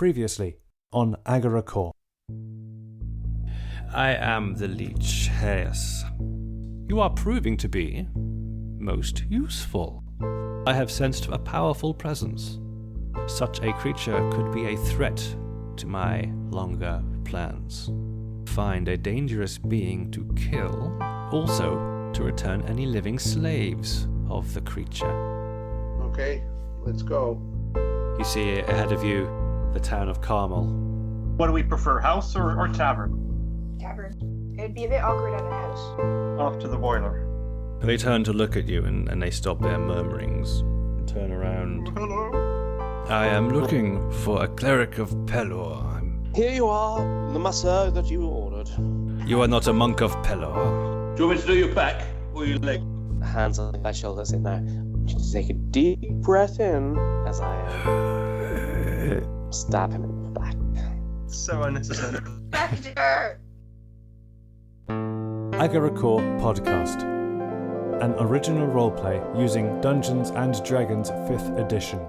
Previously on Agora. I am the leech, yes. You are proving to be most useful. I have sensed a powerful presence. Such a creature could be a threat to my longer plans. Find a dangerous being to kill, also to return any living slaves of the creature. Okay, let's go. You see ahead of you the town of Karmal. What do we prefer, house or tavern? Tavern. It'd be a bit awkward at a house. Off to the boiler. They turn to look at you and they stop their murmurings and turn around. Hello. I am looking for a cleric of Pelor. Here you are, the masseur that you ordered. You are not a monk of Pelor. Do you want me to do your back or your leg? Hands on my shoulders in there. Just take a deep breath in as I stab him in the back. So unnecessary. Baxter! Agora Podcast, an original roleplay using Dungeons & Dragons 5th edition.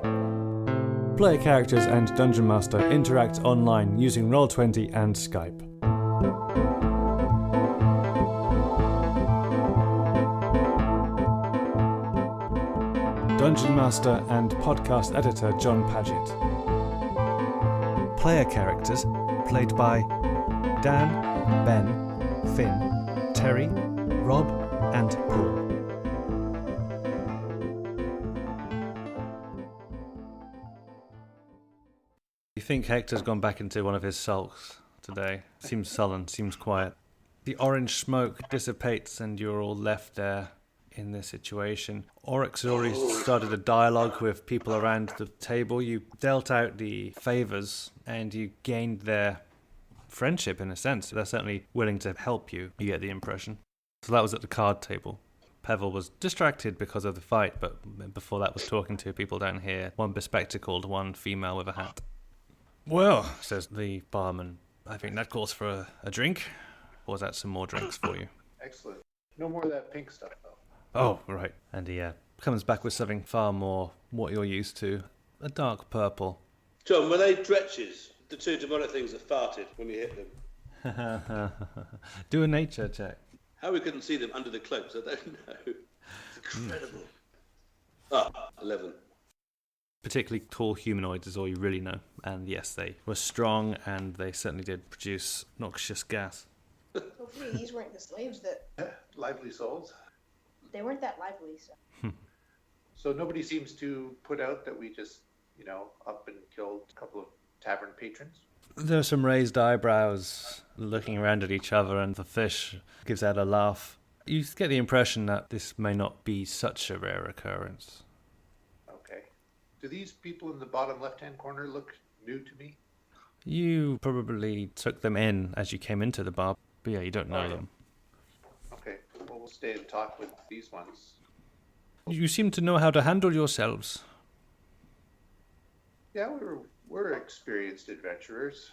Player characters and Dungeon Master interact online using Roll20 and Skype. Dungeon Master and podcast editor John Paget. Player characters played by Dan, Ben, Finn, Terry, Rob, and Paul. You think Hector's gone back into one of his sulks today. Seems sullen, seems quiet. The orange smoke dissipates and you're all left there in this situation. Oryx had already started a dialogue with people around the table. You dealt out the favours and you gained their friendship in a sense. They're certainly willing to help you get the impression. So that was at the card table. Pevel was distracted because of the fight, but before that was talking to people down here. One bespectacled, one female with a hat. Well, says the barman, I think that calls for a drink. Or was that some more drinks for you? Excellent. No more of that pink stuff, though. Oh, right. And he comes back with something far more what you're used to. A dark purple. John, were they dretches? The two demonic things that farted when you hit them. Do a nature check. How we couldn't see them under the cloaks, I don't know. It's incredible. 11. Particularly tall humanoids is all you really know. And yes, they were strong and they certainly did produce noxious gas. Hopefully these weren't the slaves that... Lively souls. They weren't that lively, so... So nobody seems to put out that we just, up and killed a couple of tavern patrons? There's some raised eyebrows looking around at each other, and the fish gives out a laugh. You get the impression that this may not be such a rare occurrence. Okay. Do these people in the bottom left-hand corner look new to me? You probably took them in as you came into the bar, but yeah, you don't know them. Okay, well, we'll stay and talk with these ones. You seem to know how to handle yourselves. Yeah, we're experienced adventurers.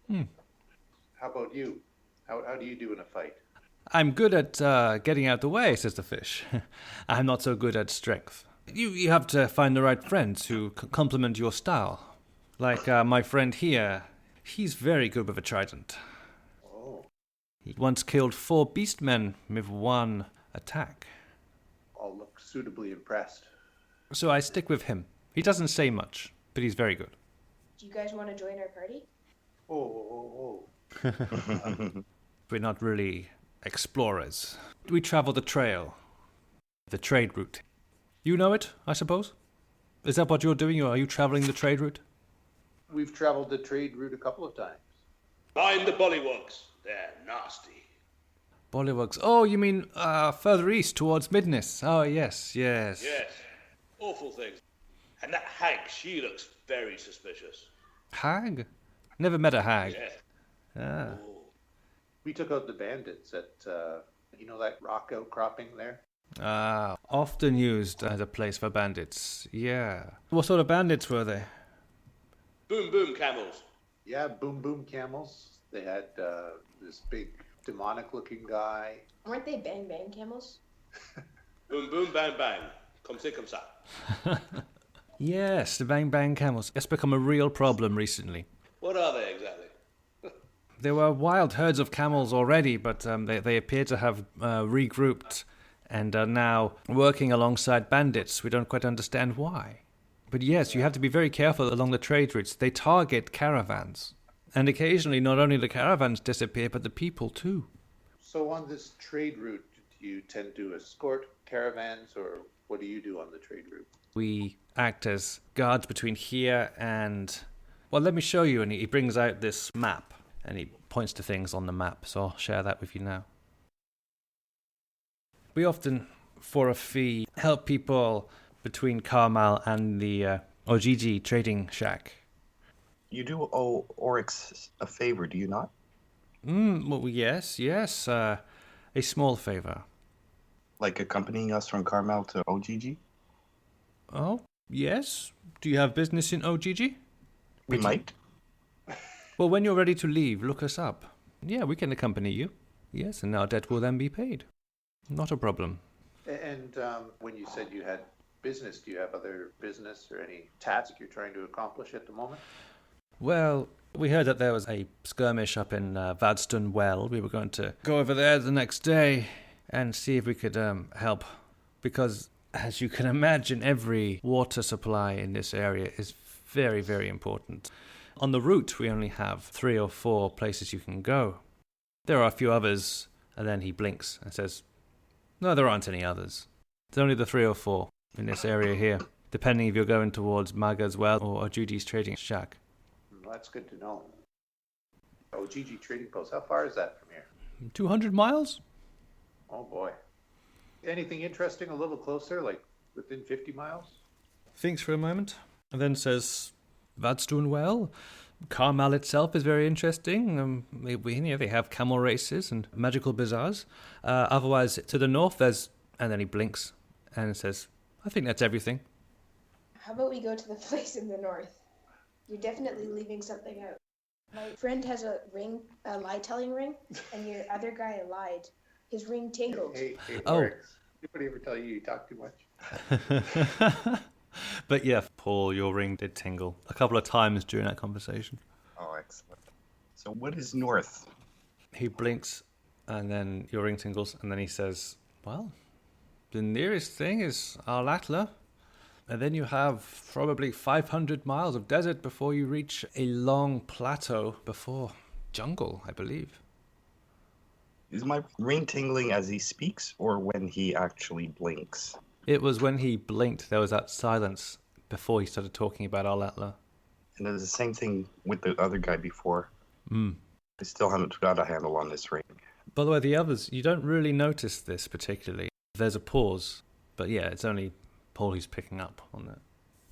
How about you? How do you do in a fight? I'm good at getting out the way, says the fish. I'm not so good at strength. You have to find the right friends who complement your style. Like my friend here, he's very good with a trident. Oh. He once killed 4 beastmen with one attack. I'll look suitably impressed. So I stick with him. He doesn't say much, but he's very good. Do you guys want to join our party? Oh. We're not really explorers. We travel the trail, the trade route. You know it, I suppose? Is that what you're doing, or are you traveling the trade route? We've traveled the trade route a couple of times. Mind the bollywogs. They're nasty. Bollywogs. Oh, you mean further east towards Midness. Oh, yes. Yes. Awful things. And that hag, she looks very suspicious. Hag? Never met a hag. Yeah. Ah. Oh. We took out the bandits at, that rock outcropping there? Ah, often used as a place for bandits. Yeah. What sort of bandits were they? Boom boom camels. Yeah, boom camels. They had this big demonic-looking guy. Weren't they bang bang camels? Boom boom bang bang. Comme c'est comme ça. Yes, the Bang Bang camels. It's become a real problem recently. What are they exactly? There were wild herds of camels already, but they appear to have regrouped and are now working alongside bandits. We don't quite understand why. But yes, you have to be very careful along the trade routes. They target caravans. And occasionally, not only the caravans disappear, but the people too. So on this trade route, do you tend to escort caravans, or what do you do on the trade route? We act as guards between here and... Well, let me show you. And he brings out this map, and he points to things on the map, so I'll share that with you now. We often, for a fee, help people between Karmal and the Ojiji trading shack. You do owe Oryx a favor, do you not? Well, yes. A small favor. Like accompanying us from Karmal to OGG? Oh, yes. Do you have business in Ojiji? We might. Well, when you're ready to leave, look us up. Yeah, we can accompany you. Yes, and our debt will then be paid. Not a problem. And when you said you had business, do you have other business or any task you're trying to accomplish at the moment? Well, we heard that there was a skirmish up in Vadston Well. We were going to go over there the next day and see if we could help. Because, as you can imagine, every water supply in this area is very, very important. On the route, we only have 3 or 4 places you can go. There are a few others, and then he blinks and says, no, there aren't any others. There's only the 3 or 4 in this area here, depending if you're going towards Maga's Well or Judy's Trading Shack. Well, that's good to know. OGG Trading Post, how far is that from here? 200 miles? Oh boy. Anything interesting a little closer, like within 50 miles? Thinks for a moment, and then says, that's doing well. Karmal itself is very interesting. They have camel races and magical bazaars. Otherwise, to the north, there's... And then he blinks and says, I think that's everything. How about we go to the place in the north? You're definitely leaving something out. My friend has a ring, a lie-telling ring, and your other guy lied. His ring tingled. Hey, Oh. Oryx, anybody ever tell you talk too much? But yeah, Paul, your ring did tingle a couple of times during that conversation. Oh, excellent. So what is north? He blinks, and then your ring tingles, and then he says, well, the nearest thing is Arlatla. And then you have probably 500 miles of desert before you reach a long plateau before jungle, I believe. Is my ring tingling as he speaks or when he actually blinks? It was when he blinked, there was that silence before he started talking about Arlatla. And it was the same thing with the other guy before. Mm. I still haven't got a handle on this ring. By the way, the others, you don't really notice this particularly. There's a pause, but yeah, it's only Paul who's picking up on that.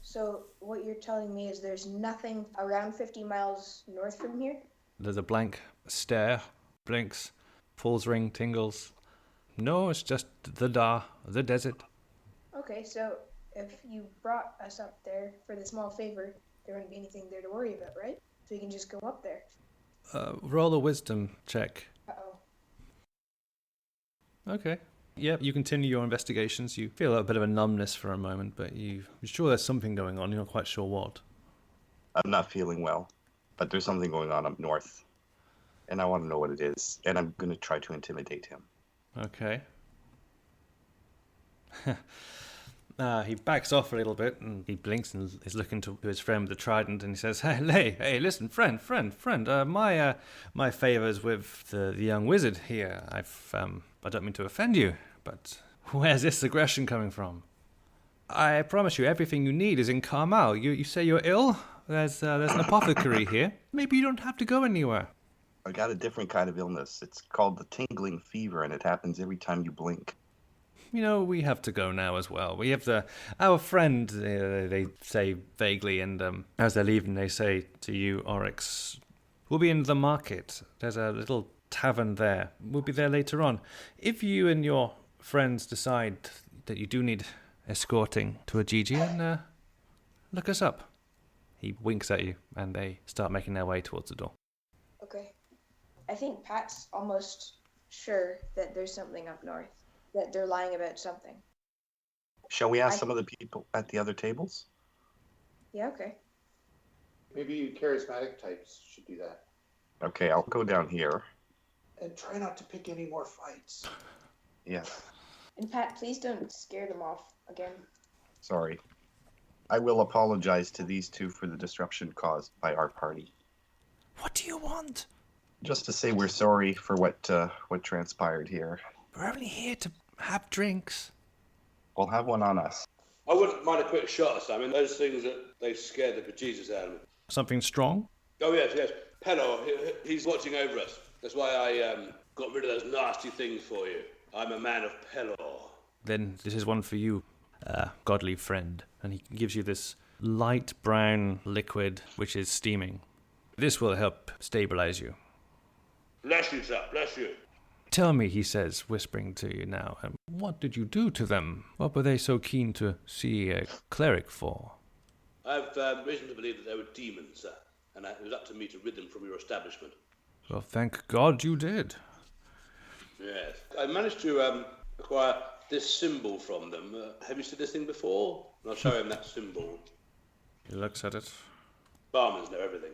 So what you're telling me is there's nothing around 50 miles north from here? There's a blank stare, blinks, Paul's ring tingles. No, it's just the desert. Okay, so if you brought us up there for the small favor, there wouldn't be anything there to worry about, right? So you can just go up there. Roll a wisdom check. Uh-oh. Okay. Yeah, you continue your investigations. You feel a bit of a numbness for a moment, but you're sure there's something going on. You're not quite sure what. I'm not feeling well, but there's something going on up north. And I want to know what it is. And I'm going to try to intimidate him. Okay. He backs off a little bit and he blinks and is looking to his friend with the trident and he says, Hey, listen, friend. My favours with the young wizard here. I don't mean to offend you, but where's this aggression coming from? I promise you, everything you need is in Karmal. You say you're ill? There's an apothecary here. Maybe you don't have to go anywhere. I got a different kind of illness. It's called the tingling fever, and it happens every time you blink. You know, we have to go now as well. We have our friend, they say vaguely, and as they're leaving, they say to you, Oryx, we'll be in the market. There's a little tavern there. We'll be there later on. If you and your friends decide that you do need escorting to a Gigi, and look us up. He winks at you, and they start making their way towards the door. Okay. I think Pat's almost sure that there's something up north. That they're lying about something. Shall we ask some of the people at the other tables? Yeah, okay. Maybe charismatic types should do that. Okay, I'll go down here. And try not to pick any more fights. Yes, And Pat, please don't scare them off again. sorry. I will apologize to these two for the disruption caused by our party. What do you want? Just to say we're sorry for what transpired here. We're only here to have drinks. We'll have one on us. I wouldn't mind a quick shot, Simon. Those things that they scared the bejesus out of me. Something strong? Oh, yes. Pelor, he's watching over us. That's why I got rid of those nasty things for you. I'm a man of Pelor. Then this is one for you, godly friend. And he gives you this light brown liquid which is steaming. This will help stabilize you. Bless you, sir. Bless you. Tell me, he says, whispering to you now, what did you do to them? What were they so keen to see a cleric for? I've reason to believe that they were demons, sir. And it was up to me to rid them from your establishment. Well, thank God you did. Yes. I managed to acquire this symbol from them. Have you seen this thing before? And I'll show him that symbol. He looks at it. Barmans know everything.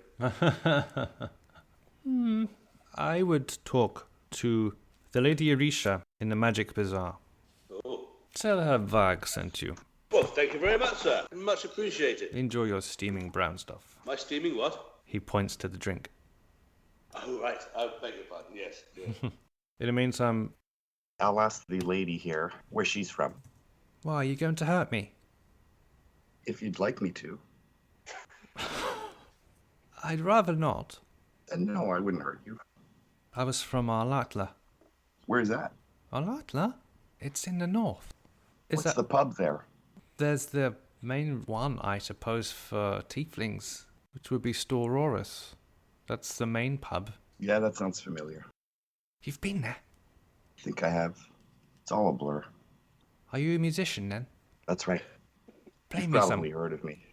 I would talk to the Lady Arisha in the Magic Bazaar. Oh. Tell her Varg sent you. Well, thank you very much, sir. Much appreciated. Enjoy your steaming brown stuff. My steaming what? He points to the drink. Oh, right. I beg your pardon. Yes. In the meantime, I'll ask the lady here where she's from, why are you going to hurt me? if you'd like me to. I'd rather not. No, I wouldn't hurt you. I was from Arlatla. Where's that? Arlatla? It's in the north. What's the pub there? There's the main one, I suppose, for tieflings, which would be Stororus. That's the main pub. Yeah, that sounds familiar. You've been there? I think I have. It's all a blur. Are you a musician then? That's right. Play You've me probably heard of me.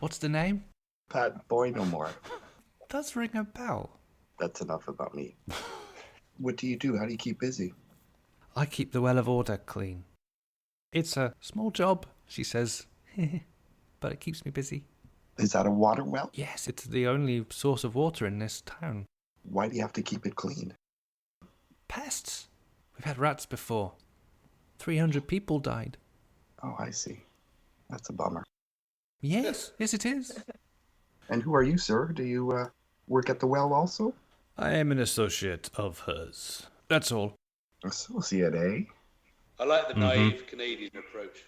What's the name? Pat Boy No More. Does ring a bell. That's enough about me. What do you do? How do you keep busy? I keep the Well of Order clean. It's a small job, she says, but it keeps me busy. Is that a water well? Yes, it's the only source of water in this town. Why do you have to keep it clean? Pests. We've had rats before. 300 people died. Oh, I see. That's a bummer. Yes, yes it is. And who are you, sir? Do you work at the well also? I am an associate of hers. That's all. Associate, eh? I like the naive Canadian approach.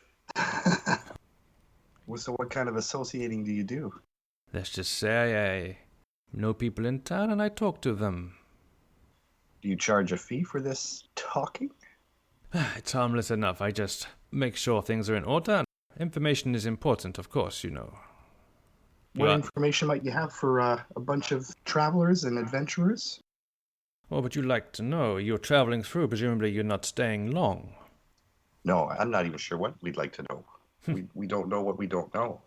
Well, so what kind of associating do you do? Let's just say I know people in town and I talk to them. Do you charge a fee for this talking? It's harmless enough. I just make sure things are in order. Information is important, of course, you know. What information might you have for a bunch of travelers and adventurers? What would you like to know? You're traveling through, presumably you're not staying long. No, I'm not even sure what we'd like to know. we don't know what we don't know.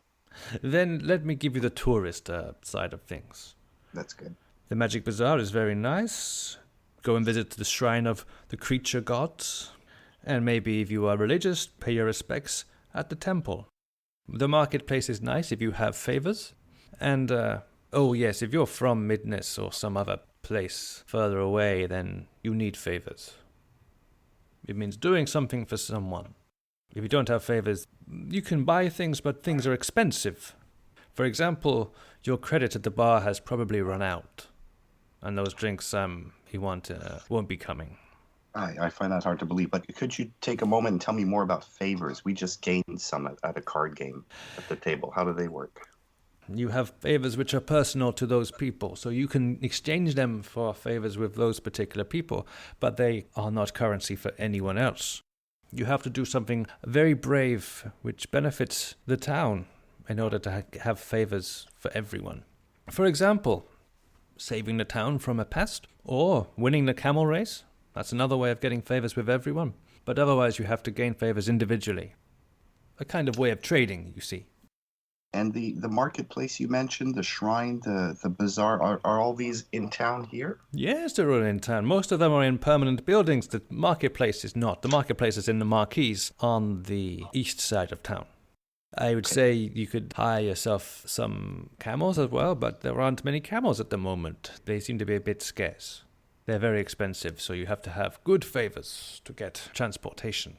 Then let me give you the tourist side of things. That's good. The Magic Bazaar is very nice. Go and visit the shrine of the creature gods. And maybe if you are religious, pay your respects at the temple. The marketplace is nice if you have favors. And, oh yes, if you're from Midness or some other place further away, then you need favors. It means doing something for someone. If you don't have favors, you can buy things, but things are expensive. For example, your credit at the bar has probably run out. And those drinks you want won't be coming. I find that hard to believe, but could you take a moment and tell me more about favors? We just gained some at a card game at the table. How do they work? You have favors which are personal to those people, so you can exchange them for favors with those particular people, but they are not currency for anyone else. You have to do something very brave, which benefits the town, in order to have favors for everyone. For example, saving the town from a pest, or winning the camel race. That's another way of getting favors with everyone. But otherwise you have to gain favors individually. A kind of way of trading, you see. And the marketplace you mentioned, the shrine, the bazaar, are all these in town here? Yes, they're all in town. Most of them are in permanent buildings. The marketplace is not. The marketplace is in the marquees on the east side of town. I would say you could hire yourself some camels as well, but there aren't many camels at the moment. They seem to be a bit scarce. They're very expensive, so you have to have good favors to get transportation.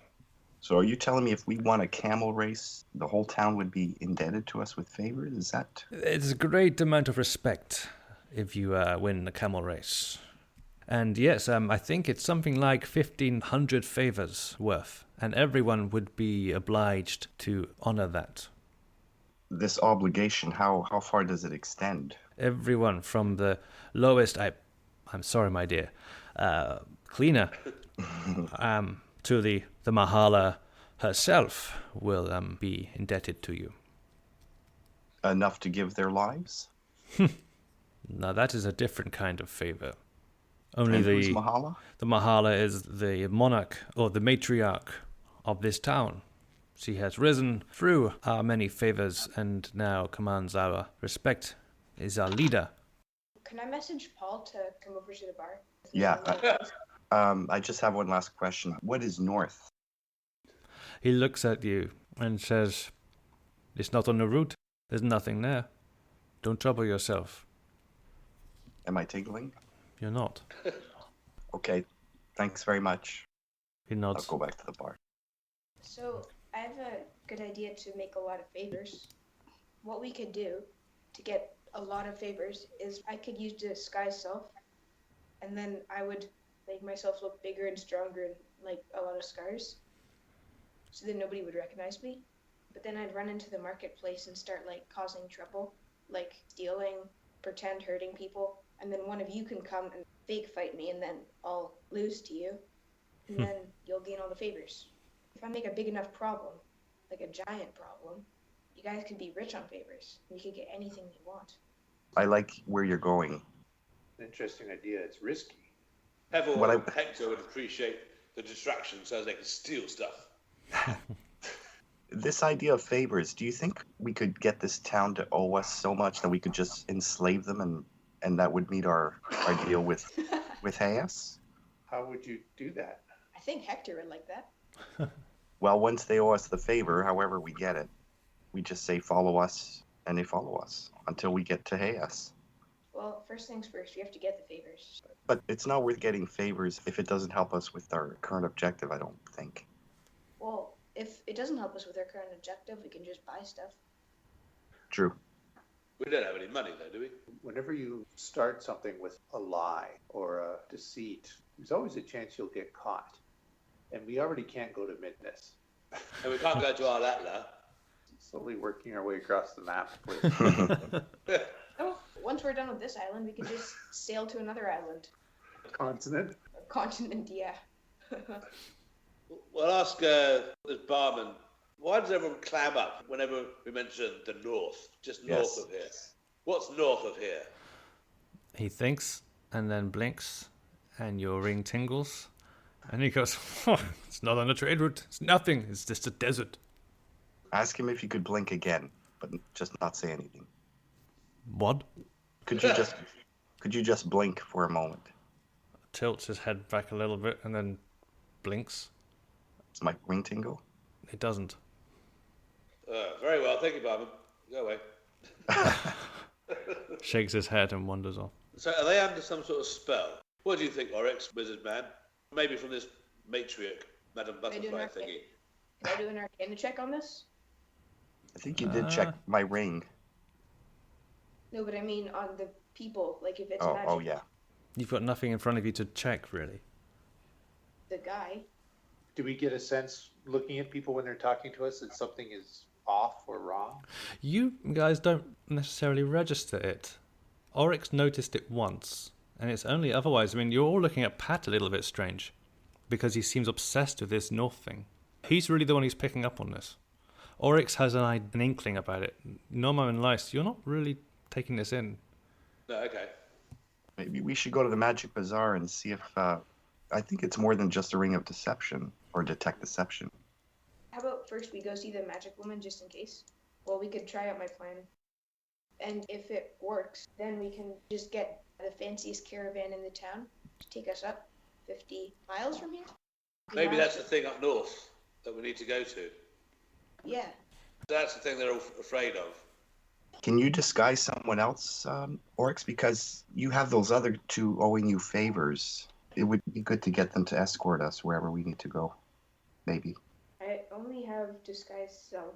So are you telling me if we won a camel race, the whole town would be indebted to us with favors? Is that... It's a great amount of respect if you win the camel race. And yes, I think it's something like 1,500 favors worth, and everyone would be obliged to honor that. This obligation, how far does it extend? Everyone from the lowest, I'm sorry, my dear, cleaner, to the Mahala herself will be indebted to you. Enough to give their lives? Now that is a different kind of favor. Only And who's the Mahala? The Mahala is the monarch or the matriarch of this town. She has risen through our many favors and now commands our respect, is our leader. Can I message Paul to come over to the bar? Yeah. I just have one last question. What is north? He looks at you and says, "It's not on the route. There's nothing there. Don't trouble yourself." Am I tingling? You're not. Okay. Thanks very much. He I'll nods. go back to the bar. So I have a good idea to make a lot of favors. What we could do to get a lot of favors is I could use disguise self, and then I would make myself look bigger and stronger and like a lot of scars, so that nobody would recognize me. But then I'd run into the marketplace and start like causing trouble, like stealing, pretend hurting people, and then one of you can come and fake fight me, and then I'll lose to you, and then you'll gain all the favors. If I make a big enough problem, like a giant problem, you guys could be rich on favors. You could get anything you want. I like where you're going. Interesting idea. It's risky. Hevel What and Hector would appreciate the distraction so they can steal stuff. This idea of favors, do you think we could get this town to owe us so much that we could just enslave them and that would meet our deal with Hayes? How would you do that? I think Hector would like that. Well, once they owe us the favor, however we get it, we just say follow us, and they follow us until we get to Hayes. Well, first things first, we have to get the favors. But it's not worth getting favors if it doesn't help us with our current objective, I don't think. Well, if it doesn't help us with our current objective, we can just buy stuff. True. We don't have any money though, do we? Whenever you start something with a lie or a deceit, there's always a chance you'll get caught. And we already can't go to Midness. And we can't go to Arlatla. Slowly working our way across the map. Please. Oh, once we're done with this island, we can just sail to another island. Continent. A continent, yeah. We'll ask this barman, why does everyone clam up whenever we mention the north? Just north Yes. of here. What's north of here? He thinks and then blinks, and your ring tingles. And he goes, "Oh, it's not on a trade route. It's nothing. It's just a desert." Ask him if he could blink again, but just not say anything. What? Could you just blink for a moment? Tilts his head back a little bit and then blinks. Does my ring tingle? It doesn't. Very well, thank you, barman. Go away. Shakes his head and wanders off. So are they under some sort of spell? What do you think, Oryx, wizard man? Maybe from this matriarch, Madame Butterfly thingy. Can I do an arcana check on this? I think you did check my ring. No, but I mean on the people, like if it's magic. Oh yeah. You've got nothing in front of you to check, really. The guy. Do we get a sense, looking at people when they're talking to us, that something is off or wrong? You guys don't necessarily register it. Oryx noticed it once, and it's only otherwise. I mean, you're all looking at Pat a little bit strange, because he seems obsessed with this north thing. He's really the one who's picking up on this. Oryx has an inkling about it. Norma and Lice, you're not really taking this in. No, okay. Maybe we should go to the Magic Bazaar and see if... I think it's more than just a ring of deception, or detect deception. How about first we go see the magic woman just in case? Well, we could try out my plan. And if it works, then we can just get the fanciest caravan in the town to take us up 50 miles from here. Maybe that's the thing up north that we need to go to. Yeah. That's the thing they're all afraid of. Can you disguise someone else, Oryx? Because you have those other two owing you favors. It would be good to get them to escort us wherever we need to go. Maybe. I only have disguise self.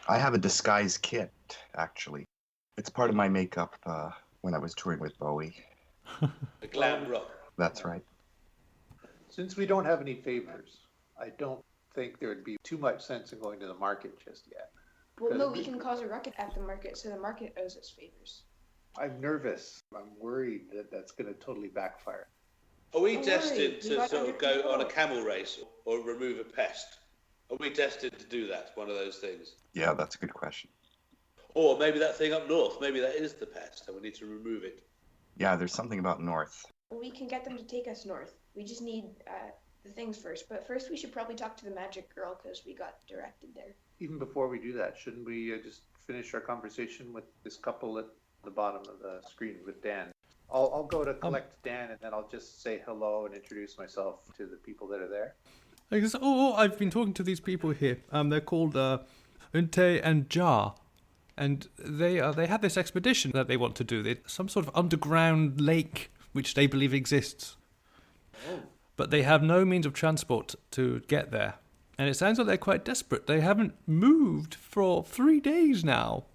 I have a disguise kit, actually. It's part of my makeup when I was touring with Bowie. A glam rock. That's right. Since we don't have any favors, I don't think there would be too much sense in going to the market just yet. Well, no, we can cause a ruckus at the market, so the market owes us favors. I'm nervous. I'm worried that that's going to totally backfire. Are we Don't destined worry, we to got sort under of go control. on a camel race or remove a pest? Are we destined to do that? One of those things. Yeah, that's a good question. Or maybe that thing up north, maybe that is the pest and we need to remove it. Yeah, there's something about North. We can get them to take us north. We just need the things first. But first, we should probably talk to the magic girl because we got directed there. Even before we do that, shouldn't we just finish our conversation with this couple at the bottom of the screen with Dan? I'll go to collect Dan, and then I'll just say hello and introduce myself to the people that are there. I've been talking to these people here. They're called Unte and Jar. And they have this expedition that they want to do. It's some sort of underground lake which they believe exists. Oh. But they have no means of transport to get there. And it sounds like they're quite desperate. They haven't moved for 3 days now.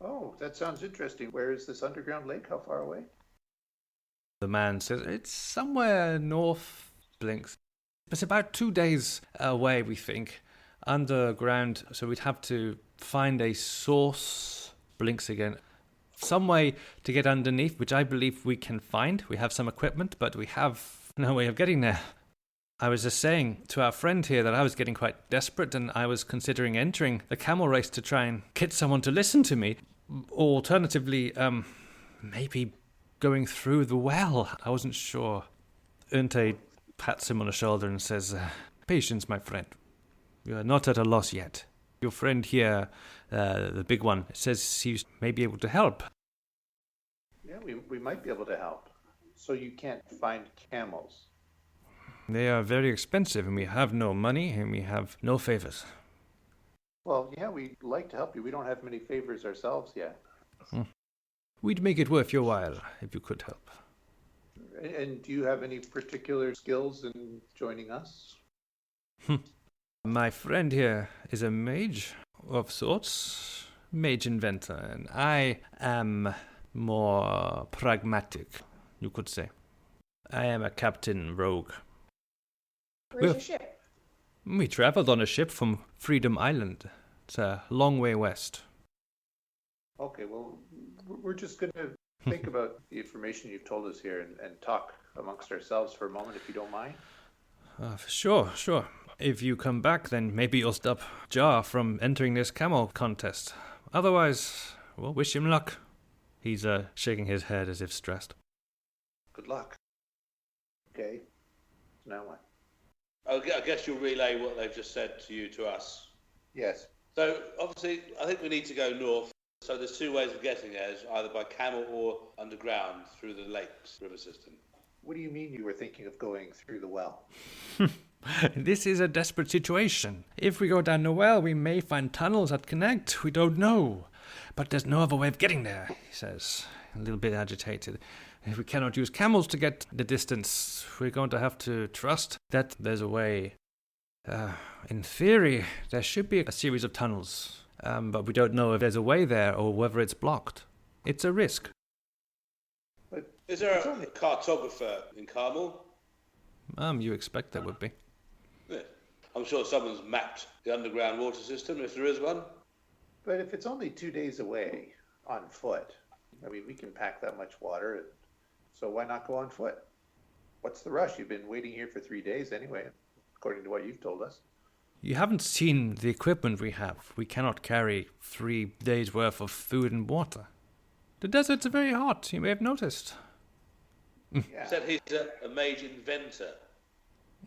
Oh, that sounds interesting. Where is this underground lake? How far away? The man says it's somewhere north, Blinks. It's about 2 days away, we think. Underground, so we'd have to find a source, Blinks again, some way to get underneath, which I believe we can find. We have some equipment, but we have no way of getting there. I was just saying to our friend here that I was getting quite desperate and I was considering entering the camel race to try and get someone to listen to me. Alternatively, maybe going through the well. I wasn't sure. Unte pats him on the shoulder and says, patience, my friend. You are not at a loss yet. Your friend here, the big one, says he may be able to help. Yeah, we might be able to help. So you can't find camels. They are very expensive, and we have no money, and we have no favors. Well, yeah, we'd like to help you. We don't have many favors ourselves yet. We'd make it worth your while if you could help. And do you have any particular skills in joining us? My friend here is a mage of sorts, mage inventor, and I am more pragmatic, you could say. I am a captain rogue. Where's your ship? We traveled on a ship from Freedom Island. It's a long way west. Okay, well, we're just going to think about the information you've told us here and talk amongst ourselves for a moment, if you don't mind. Sure. If you come back, then maybe you'll stop Jar from entering this camel contest. Otherwise, well, wish him luck. He's shaking his head as if stressed. Good luck. Okay, now what? I guess you'll relay what they've just said to you, to us. Yes. So, obviously, I think we need to go north. So there's 2 ways of getting there, either by camel or underground through the lakes river system. What do you mean you were thinking of going through the well? This is a desperate situation. If we go down the well, we may find tunnels that connect. We don't know. But there's no other way of getting there, he says, a little bit agitated. If we cannot use camels to get the distance, we're going to have to trust that there's a way. In theory, there should be a series of tunnels, but we don't know if there's a way there or whether it's blocked. It's a risk. But Is there a cartographer in Karmal? You expect there would be. Yeah. I'm sure someone's mapped the underground water system, if there is one. But if it's only 2 days away on foot, I mean, we can pack that much water, so why not go on foot? What's the rush? You've been waiting here for 3 days anyway, according to what you've told us. You haven't seen the equipment we have. We cannot carry 3 days' worth of food and water. The desert's very hot, you may have noticed. Yeah. Said he's a mage inventor.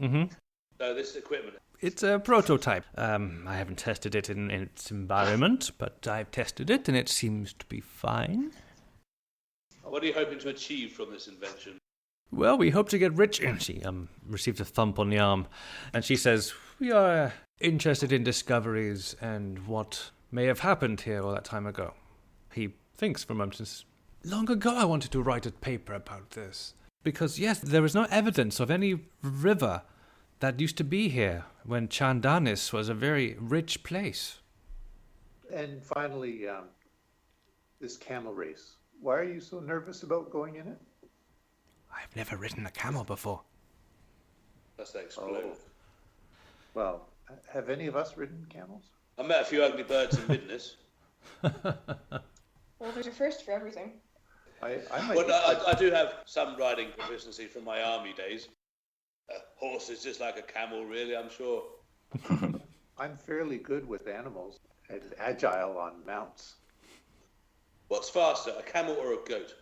Mm-hmm. So this equipment. It's a prototype. I haven't tested it in its environment, but I've tested it and it seems to be fine. What are you hoping to achieve from this invention? Well, we hope to get rich. She receives a thump on the arm, and she says, "We are interested in discoveries and what may have happened here all that time ago. He thinks for a moment, says, long ago I wanted to write a paper about this. Because, yes, there is no evidence of any river that used to be here when Chandanis was a very rich place. And finally, this camel race. Why are you so nervous about going in it? I've never ridden a camel before. That's that explode. Well, have any of us ridden camels? I met a few ugly birds in business. Well, there's a first for everything. I might. Well, I do have some riding proficiency from my army days. A horse is just like a camel, really, I'm sure. I'm fairly good with animals and agile on mounts. What's faster, a camel or a goat?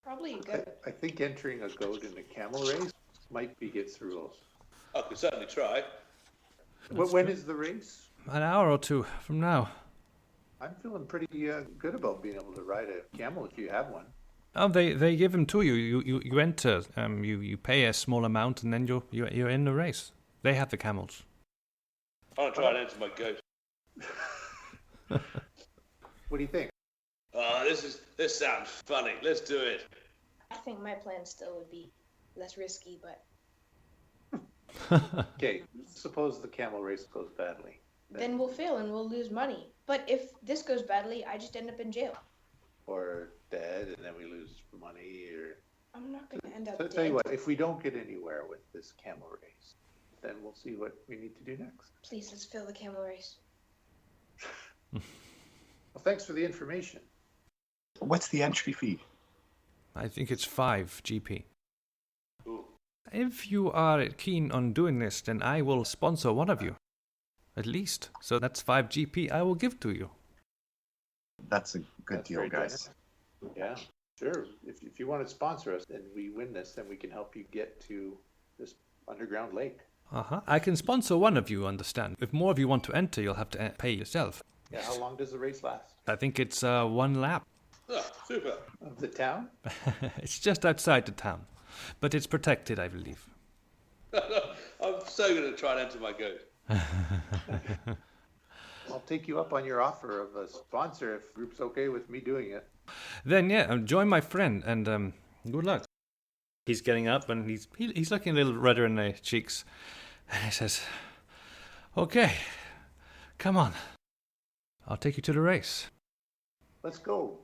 Probably a goat. I think entering a goat in a camel race might be against the rules. I could certainly try. But when is the race? An hour or two from now. I'm feeling pretty good about being able to ride a camel if you have one. Oh, they give them to you. You enter. You pay a small amount, and then you're in the race. They have the camels. I want to try and enter my goat. What do you think? Oh, this sounds funny. Let's do it. I think my plan still would be less risky, but Okay, suppose the camel race goes badly. then we'll fail and we'll lose money. But if this goes badly, I just end up in jail. Or dead, and then we lose money. Or I'm not going to end up so dead. tell you what, if we don't get anywhere with this camel race, then we'll see what we need to do next. Please, let's fill the camel race. Well, thanks for the information. What's the entry fee? I think it's 5 GP. Ooh. If you are keen on doing this, then I will sponsor one of you. At least. So that's 5 GP I will give to you. That's a good That's deal, very guys. generous. Yeah, sure. If you want to sponsor us and we win this, then we can help you get to this underground lake. I can sponsor one of you, understand. If more of you want to enter, you'll have to pay yourself. Yeah, how long does the race last? I think it's 1 lap. Oh, super. Of the town? It's just outside the town. But it's protected, I believe. I'm so going to try and enter my goat. I'll take you up on your offer of a sponsor if the group's okay with me doing it. Then, yeah, join my friend, and good luck. He's getting up, and he's looking a little redder in the cheeks. And he says, okay, come on. I'll take you to the race. Let's go.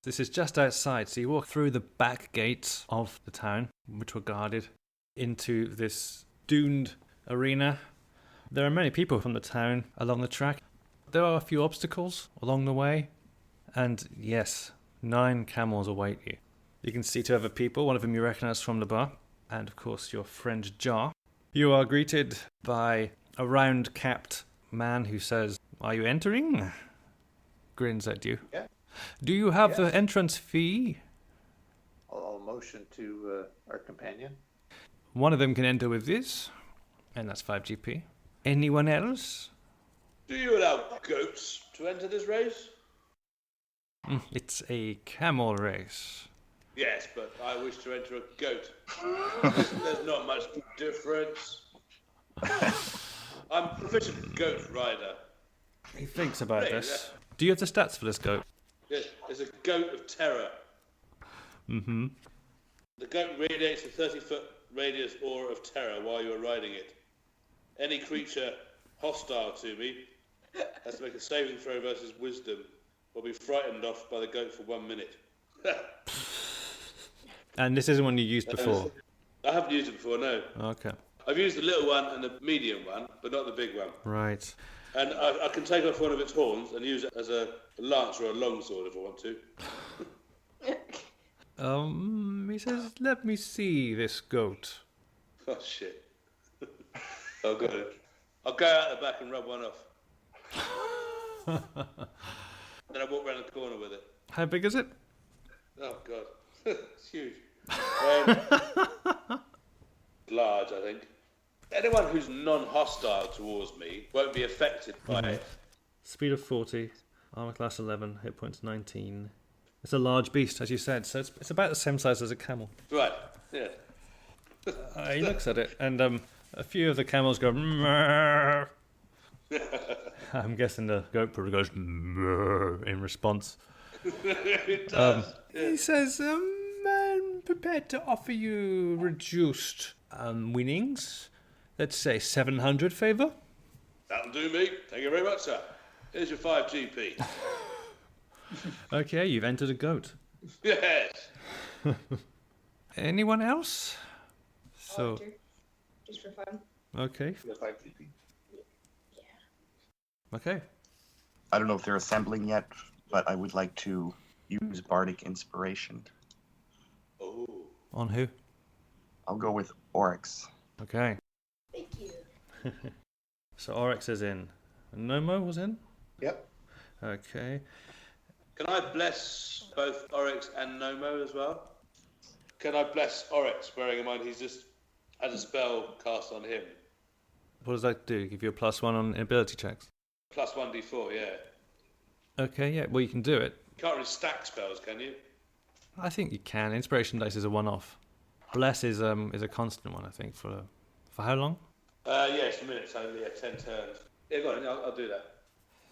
This is just outside, so you walk through the back gates of the town, which were guarded, into this duned arena. There are many people from the town along the track. There are a few obstacles along the way, and yes, 9 camels await you. You can see 2 other people, one of them you recognize from the bar, and of course your friend Jar. You are greeted by a round-capped man who says, "Are you entering?" Grins at you. Yeah. Do you have Yes. the entrance fee? I'll motion to our companion. One of them can enter with this, and that's 5 GP. Anyone else? Do you allow goats to enter this race? It's a camel race. Yes, but I wish to enter a goat. There's not much difference. I'm a proficient goat rider. He thinks about Hey, this. Do you have the stats for this goat? Yes, it's a goat of terror. Mm-hmm. The goat radiates a 30-foot radius aura of terror while you are riding it. Any creature hostile to me has to make a saving throw versus wisdom or be frightened off by the goat for 1 minute. And this isn't one you used before. I haven't used it before, no. Okay. I've used the little one and the medium one, but not the big one. Right. And I can take off one of its horns and use it as a lance or a longsword if I want to. He says, let me see this goat. Oh, shit. Oh, good. I'll go out the back and rub one off. Then I walk around the corner with it. How big is it? Oh, God. It's huge. Large, I think. Anyone who's non-hostile towards me won't be affected by it. Speed of 40, armor class 11, hit points 19. It's a large beast, as you said, so it's about the same size as a camel. Right, yeah. He looks at it, and A few of the camels go. "Mrrr." I'm guessing the goat probably goes "Mrrr" in response. It does. He says, I'm prepared to offer you reduced winnings. Let's say 700 favor. That'll do me. Thank you very much, sir. Here's your 5 GP. Okay, you've entered a goat. Yes. Anyone else? I'll So, enter, just for fun. okay, The 5 GP. okay. I don't know if they're assembling yet, but I would like to use Bardic Inspiration. Oh. On who? I'll go with Oryx. Okay. Thank you. So Oryx is in. And Nomo was in? Yep. Okay. Can I bless both Oryx and Nomo as well? Can I bless Oryx, bearing in mind he's just had a spell cast on him? What does that do? Give you a +1 on ability checks? Plus 1d4, yeah. Okay, yeah, well you can do it. You can't really stack spells, can you? I think you can. Inspiration dice is a one-off. Bless is a constant one, I think, for how long? Yes, a minute, so yeah, 10 turns. Yeah, go on, I'll do that.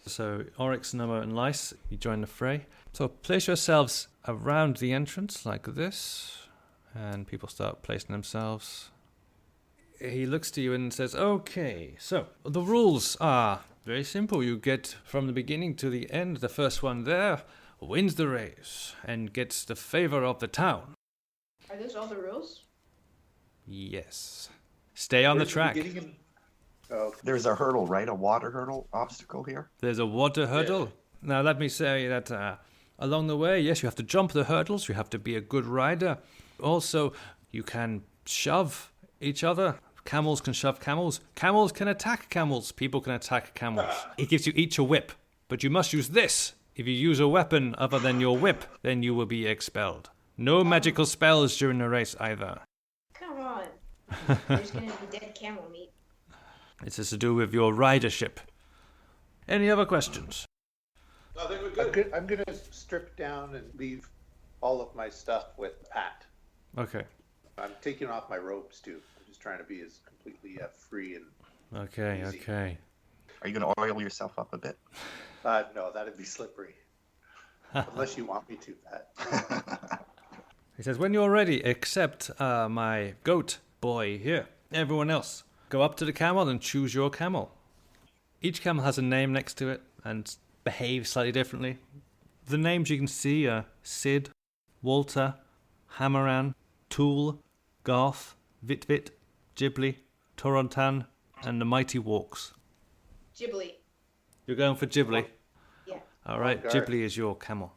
So Oryx, Nomo, and Lice, you join the fray. So place yourselves around the entrance like this, and people start placing themselves. He looks to you and says, okay, so the rules are very simple. You get from the beginning to the end. The first one there wins the race and gets the favor of the town. Are those all the rules? Yes. Stay on Where's the track. beginning and- Oh, There's a hurdle, right? A water hurdle obstacle here? There's a water hurdle. Now, let me say that along the way, yes, you have to jump the hurdles. You have to be a good rider. Also, you can shove each other. Camels can shove camels. Camels can attack camels. People can attack camels. It gives you each a whip, but you must use this. If you use a weapon other than your whip, then you will be expelled. No magical spells during the race either. Come on. There's gonna be dead camel meat. It's to do with your ridership. Any other questions? I think we're good. I'm gonna strip down and leave all of my stuff with Pat. Okay. I'm taking off my robes too. I'm just trying to be as completely free and. Okay, Easy. okay. Are you going to oil yourself up a bit? No, that'd be slippery. Unless you want me to, Pat. He says, when you're ready, except my goat boy here. Everyone else, go up to the camel and choose your camel. Each camel has a name next to it and behaves slightly differently. The names you can see are Sid, Walter, Hamaran, Tool, Garth, Vitvit, Ghibli, Torontan, and the Mighty Walks. Ghibli. You're going for Ghibli? Yeah. All right, Garth. Ghibli is your camel.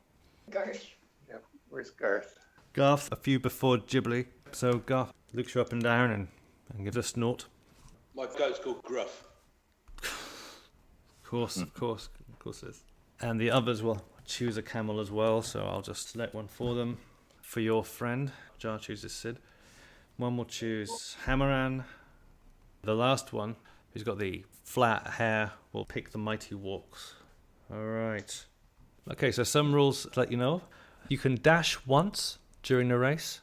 Garth. Yep. Where's Garth? Garth, a few before Ghibli. So Garth looks you up and down and gives a snort. My goat's called Gruff. Of course it is. And the others will choose a camel as well, so I'll just select one for them. For your friend, Jar chooses Sid. One will choose Hamaran. The last one, who's got the flat hair, will pick the Mighty Walks. Alright. Okay, so some rules to let you know. You can dash once during the race.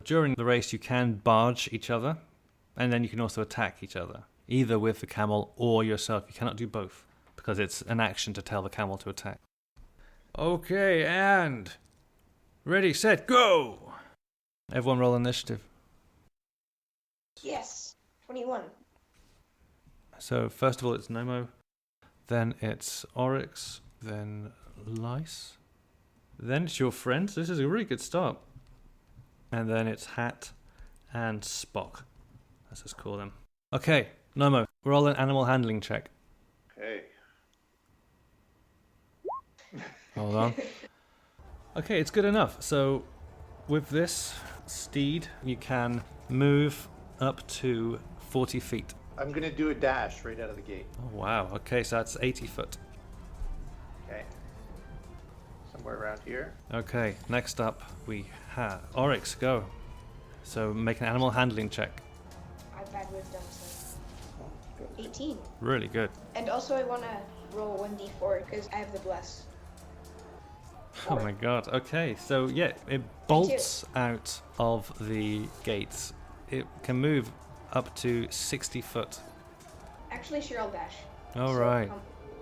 During the race, you can barge each other, and then you can also attack each other, either with the camel or yourself. You cannot do both, because it's an action to tell the camel to attack. Okay, and ready, set, go! Everyone roll initiative. Yes. 21. So first of all, it's Nomo, then it's Oryx, then Lice, then it's your friends. This is a really good start. And then it's Hat and Spock. Let's just call them. Okay, Nomo, roll an animal handling check. Okay. Hold on. Okay, it's good enough. So with this steed, you can move up to 40 feet. I'm gonna do a dash right out of the gate. Oh, wow. Okay, so that's 80 foot. Okay. Somewhere around here. Okay, next up we have Oryx, go. So make an animal handling check. I've had wisdom, so 18. Really good. And also I want to roll 1d4 because I have the bless. Oh my god. Okay, so yeah, it bolts out of the gates. It can move up to 60 foot. Actually, sure, I'll dash. All So, right.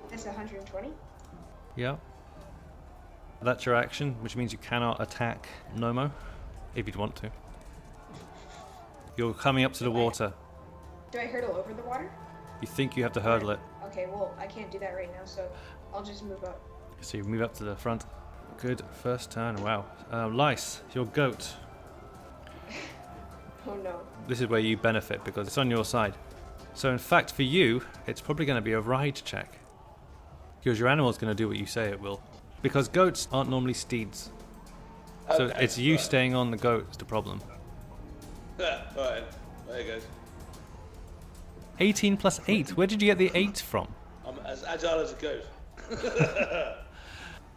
That's 120. Yep. That's your action, which means you cannot attack Nomo, if you'd want to. You're coming up to the water. Do I hurdle over the water? You think you have to hurdle it. Okay, well, I can't do that right now, so I'll just move up. So you move up to the front. Good first turn, wow. Lice, your goat. Oh no. This is where you benefit because it's on your side. So in fact, for you, it's probably going to be a ride check. Because your animal's going to do what you say it will. Because goats aren't normally steeds. So Okay, it's you right. staying on the goat is the problem. Yeah, alright, there you go. 18 plus 8. Where did you get the 8 from? I'm as agile as a goat.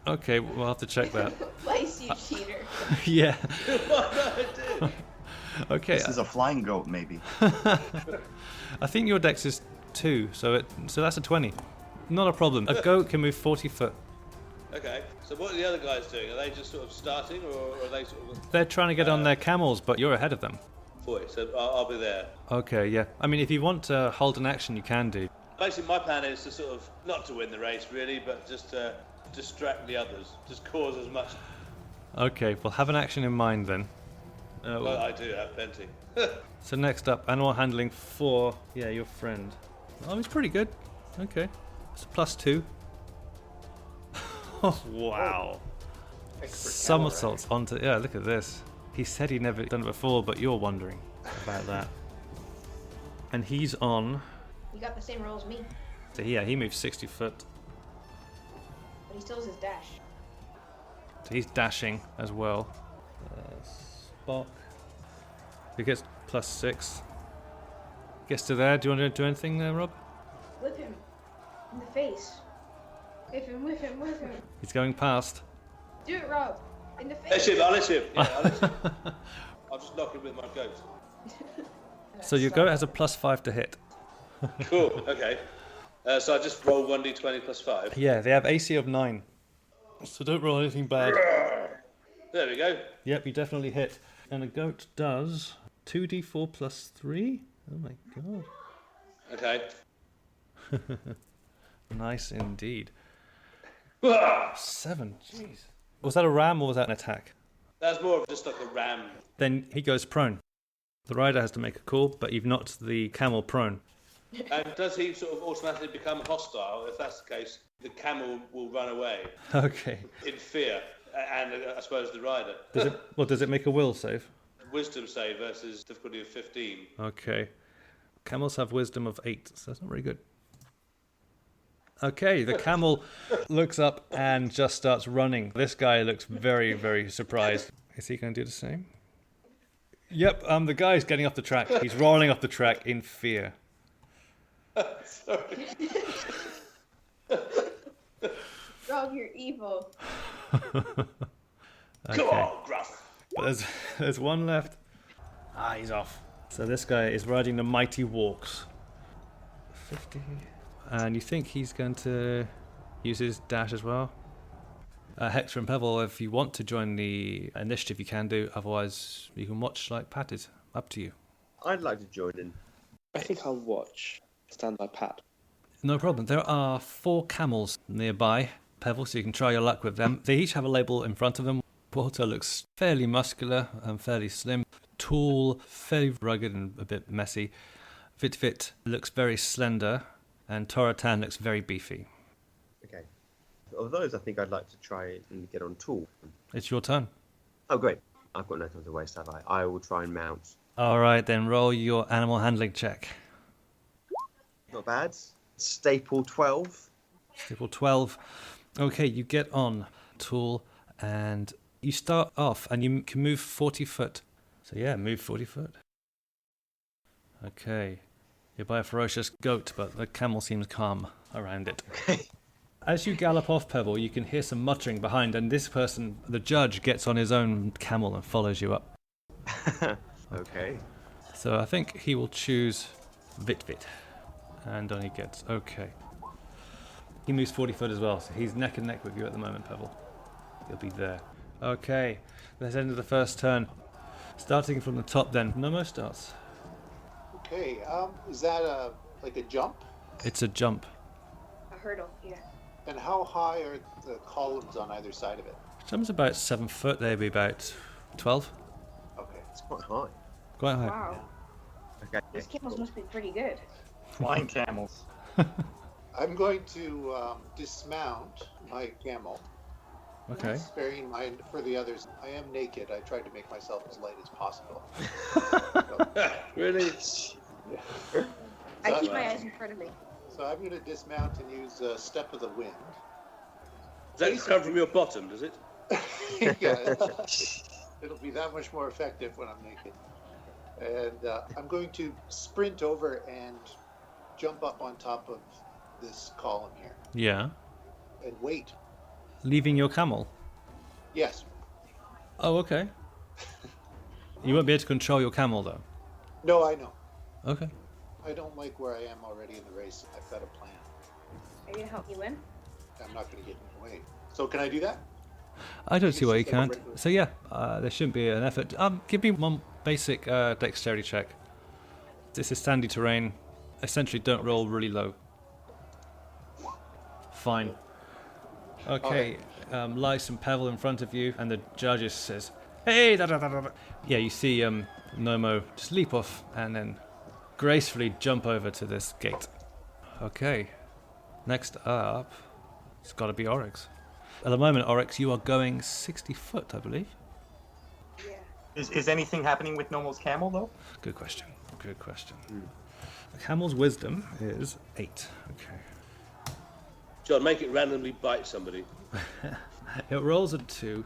Okay, we'll have to check that. Lice, you cheater. Yeah. What did I do? Okay. This is a flying goat, maybe. I think your dex is 2, so that's a 20. Not a problem. A goat can move 40 foot. Okay, so what are the other guys doing? Are they just sort of starting, or are they sort of They're trying to get on their camels, but you're ahead of them. 40? So I'll be there. Okay, yeah. I mean, if you want to hold an action, you can do. Basically, my plan is to sort of not to win the race, really, but just to distract the others, just cause as much. Okay, we'll have an action in mind then. Well, I do have plenty. So next up, animal handling for, yeah, your friend. Oh, he's pretty good. Okay. It's a +2. Oh, wow. Somersaults onto, yeah, look at this. He said he'd never done it before, but you're wondering about that. And he's on, You got the same roll as me, so yeah, he moves 60 foot. but he still has his dash. So he's dashing as well. Spock. He gets +6. Gets to there. Do you want to do anything there, Rob? Whip him. In the face. Whip him, whip him, whip him. He's going past. Do it, Rob. In the Let's face. him, I'll let him. Yeah, I'll let him. I'll just knock him with my goat. So your goat has a +5 to hit. Cool, okay. So I just roll 1d20 plus 5. Yeah, they have AC of 9. So don't roll anything bad. There we go. Yep, you definitely hit. And a goat does 2d4 plus 3? Oh my god. Okay. Nice indeed. That's 7, jeez. Was that a ram or was that an attack? more of just like a ram. Then he goes prone. The rider has to make a call, but you've knocked the camel prone. And does he sort of automatically become hostile? If that's the case, the camel will run away Okay. in fear, and I suppose the rider. Does it make a will save? Wisdom save versus difficulty of 15. Okay. Camels have wisdom of 8, so that's not very good. Okay, the camel looks up and just starts running. This guy looks very, very surprised. Is he going to do the same? Yep, the guy's getting off the track. He's rolling off the track in fear. Sorry. Rob, you're evil. Okay. Come on, Gruff. There's one left. He's off. So this guy is riding the mighty walks. 50. And you think he's going to use his dash as well? Hector and Pebble, if you want to join the initiative, you can do. Otherwise, you can watch like Pat is. Up to you. I'd like to join in. I think I'll watch. Stand by Pat. No problem. There are 4 camels nearby, Pebble, so you can try your luck with them. They each have a label in front of them. Walter looks fairly muscular and fairly slim. Tall, fairly rugged and a bit messy. Vitvit looks very slender. And Toratan looks very beefy. Okay. Of those, I think I'd like to try and get on Tool. It's your turn. Oh, great. I've got no time to waste, have I? I will try and mount. All right, then roll your animal handling check. Not bad. Staple 12. Staple 12. Okay, you get on Tool and you start off and you can move 40 foot. So yeah, move 40 foot. Okay. You're by a ferocious goat, but the camel seems calm around it. As you gallop off, Pebble, you can hear some muttering behind, and this person, the judge, gets on his own camel and follows you up. Okay. So I think he will choose Vitvit. And on he gets. Okay. He moves 40 foot as well, so he's neck and neck with you at the moment, Pebble. He'll be there. Okay. Let's end of the first turn. Starting from the top then. Nomo starts. Okay, is that like a jump? It's a jump. A hurdle, yeah. And how high are the columns on either side of it? Jump's about 7 foot. They'd be about 12. Okay. It's quite high. Quite high. Wow. Okay. These camels must be pretty good. Flying camels. I'm going to dismount my camel. Okay. Bearing in mind for the others, I am naked. I tried to make myself as light as possible. Really? I keep my eyes in front of me. So I'm going to dismount and use Step of the Wind. Does that come from your bottom, does it? Yeah, it'll be that much more effective when I'm naked. And I'm going to sprint over and jump up on top of this column here Yeah. and wait. Leaving your camel. Yes. Oh, okay. You won't be able to control your camel, though. No, I know. Okay. I don't like where I am already in the race. I've got a plan. Are you gonna help me win? I'm not going to get in the way. So can I do that? I don't see why you It's just like a can't. regular- So yeah, there shouldn't be an effort. Give me one basic dexterity check. This is sandy terrain. Essentially, don't roll really low. Fine. Okay. Lice and Pebble in front of you, and the judge says, "Hey!" Da, da, da, da, da. Yeah, you see Nomo just leap off and then gracefully jump over to this gate. Okay. Next up, it's got to be Oryx. At the moment, Oryx, you are going 60 foot, I believe. Yeah. Is anything happening with Nomo's camel, though? Good question. Good question. The camel's wisdom is 8. Okay. John, make it randomly bite somebody. It rolls a 2.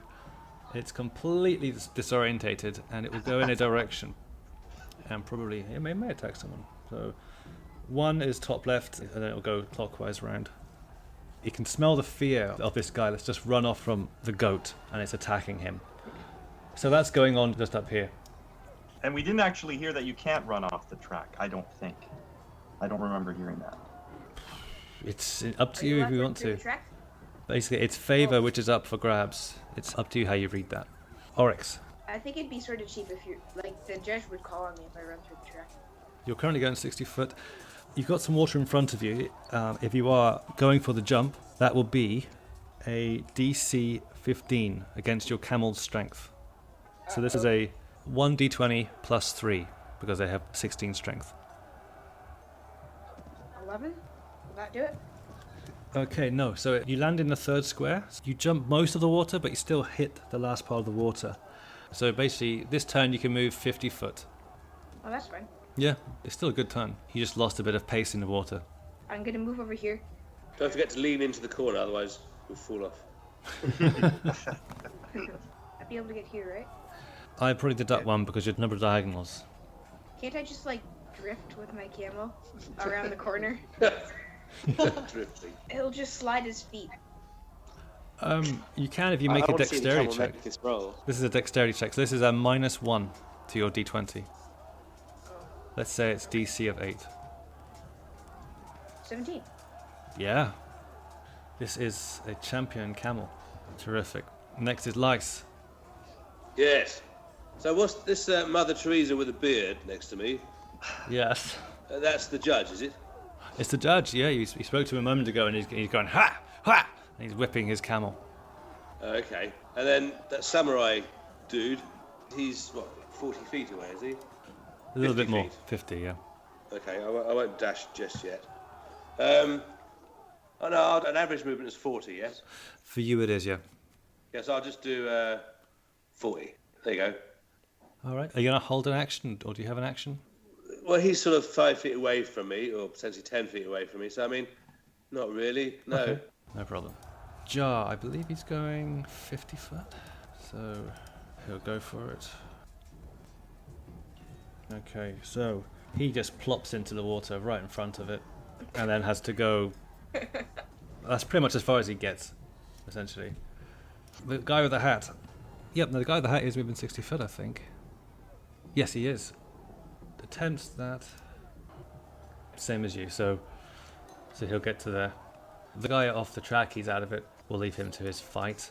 It's completely disorientated, and it will go in a direction. And probably it may attack someone. So 1 is top left, and then it will go clockwise round. You can smell the fear of this guy that's just run off from the goat, and it's attacking him. So that's going on just up here. And we didn't actually hear that you can't run off the track, I don't think. I don't remember hearing that. It's up to Are you if allowed you want through to. the track? Basically, it's favor which is up for grabs. It's up to you how you read that. Oryx, I think it'd be sort of cheap if you, like, the judge would call on me if I run through the track. you're currently going 60 foot. You've got some water in front of you. If you are going for the jump, that will be a DC 15 against your camel's strength. So this is a 1d20 plus 3 because they have 16 strength. 11? Will that do it? Okay, no. So you land in the third square. You jump most of the water, but you still hit the last part of the water. So basically, this turn you can move 50 foot. Oh, that's fine. Yeah, it's still a good turn. You just lost a bit of pace in the water. I'm gonna move over here. Don't forget to lean into the corner, otherwise you'll fall off. I'd be able to get here, right? I probably did that one because you're number of diagonals. Can't I just, like, drift with my camel around the corner? Drifting. It'll just slide his feet. You can if you make a wanna see the dexterity camel check. make this roll. This is a dexterity check, so this is a -1 to your d20. Let's say it's DC of 8. 17. Yeah. This is a champion camel. Terrific. Next is Lice. Yes. So what's this Mother Teresa with a beard next to me? Yes. That's the judge, is it? It's the judge, yeah. You spoke to him a moment ago and he's going, ha! Ha! And he's whipping his camel. Okay. And then that samurai dude, he's, what, 40 feet away, is he? A little 50 bit more. feet. 50, yeah. Okay, I won't dash just yet. Oh no, an average movement is 40, yes? For you it is, yeah. Yes, I'll just do 40. There you go. All right. Are you going to hold an action or do you have an action? Well, he's sort of 5 feet away from me, or potentially 10 feet away from me, so I mean, not really, no. Okay. No problem. Jar, I believe he's going 50 foot. So he'll go for it. Okay, so he just plops into the water right in front of it and then has to go. That's pretty much as far as he gets, essentially. The guy with the hat. Yep, no, the guy with the hat is moving 60 foot, I think. Yes, he is. Attempts that. Same as you, so he'll get to there. The guy off the track, he's out of it. We'll leave him to his fight.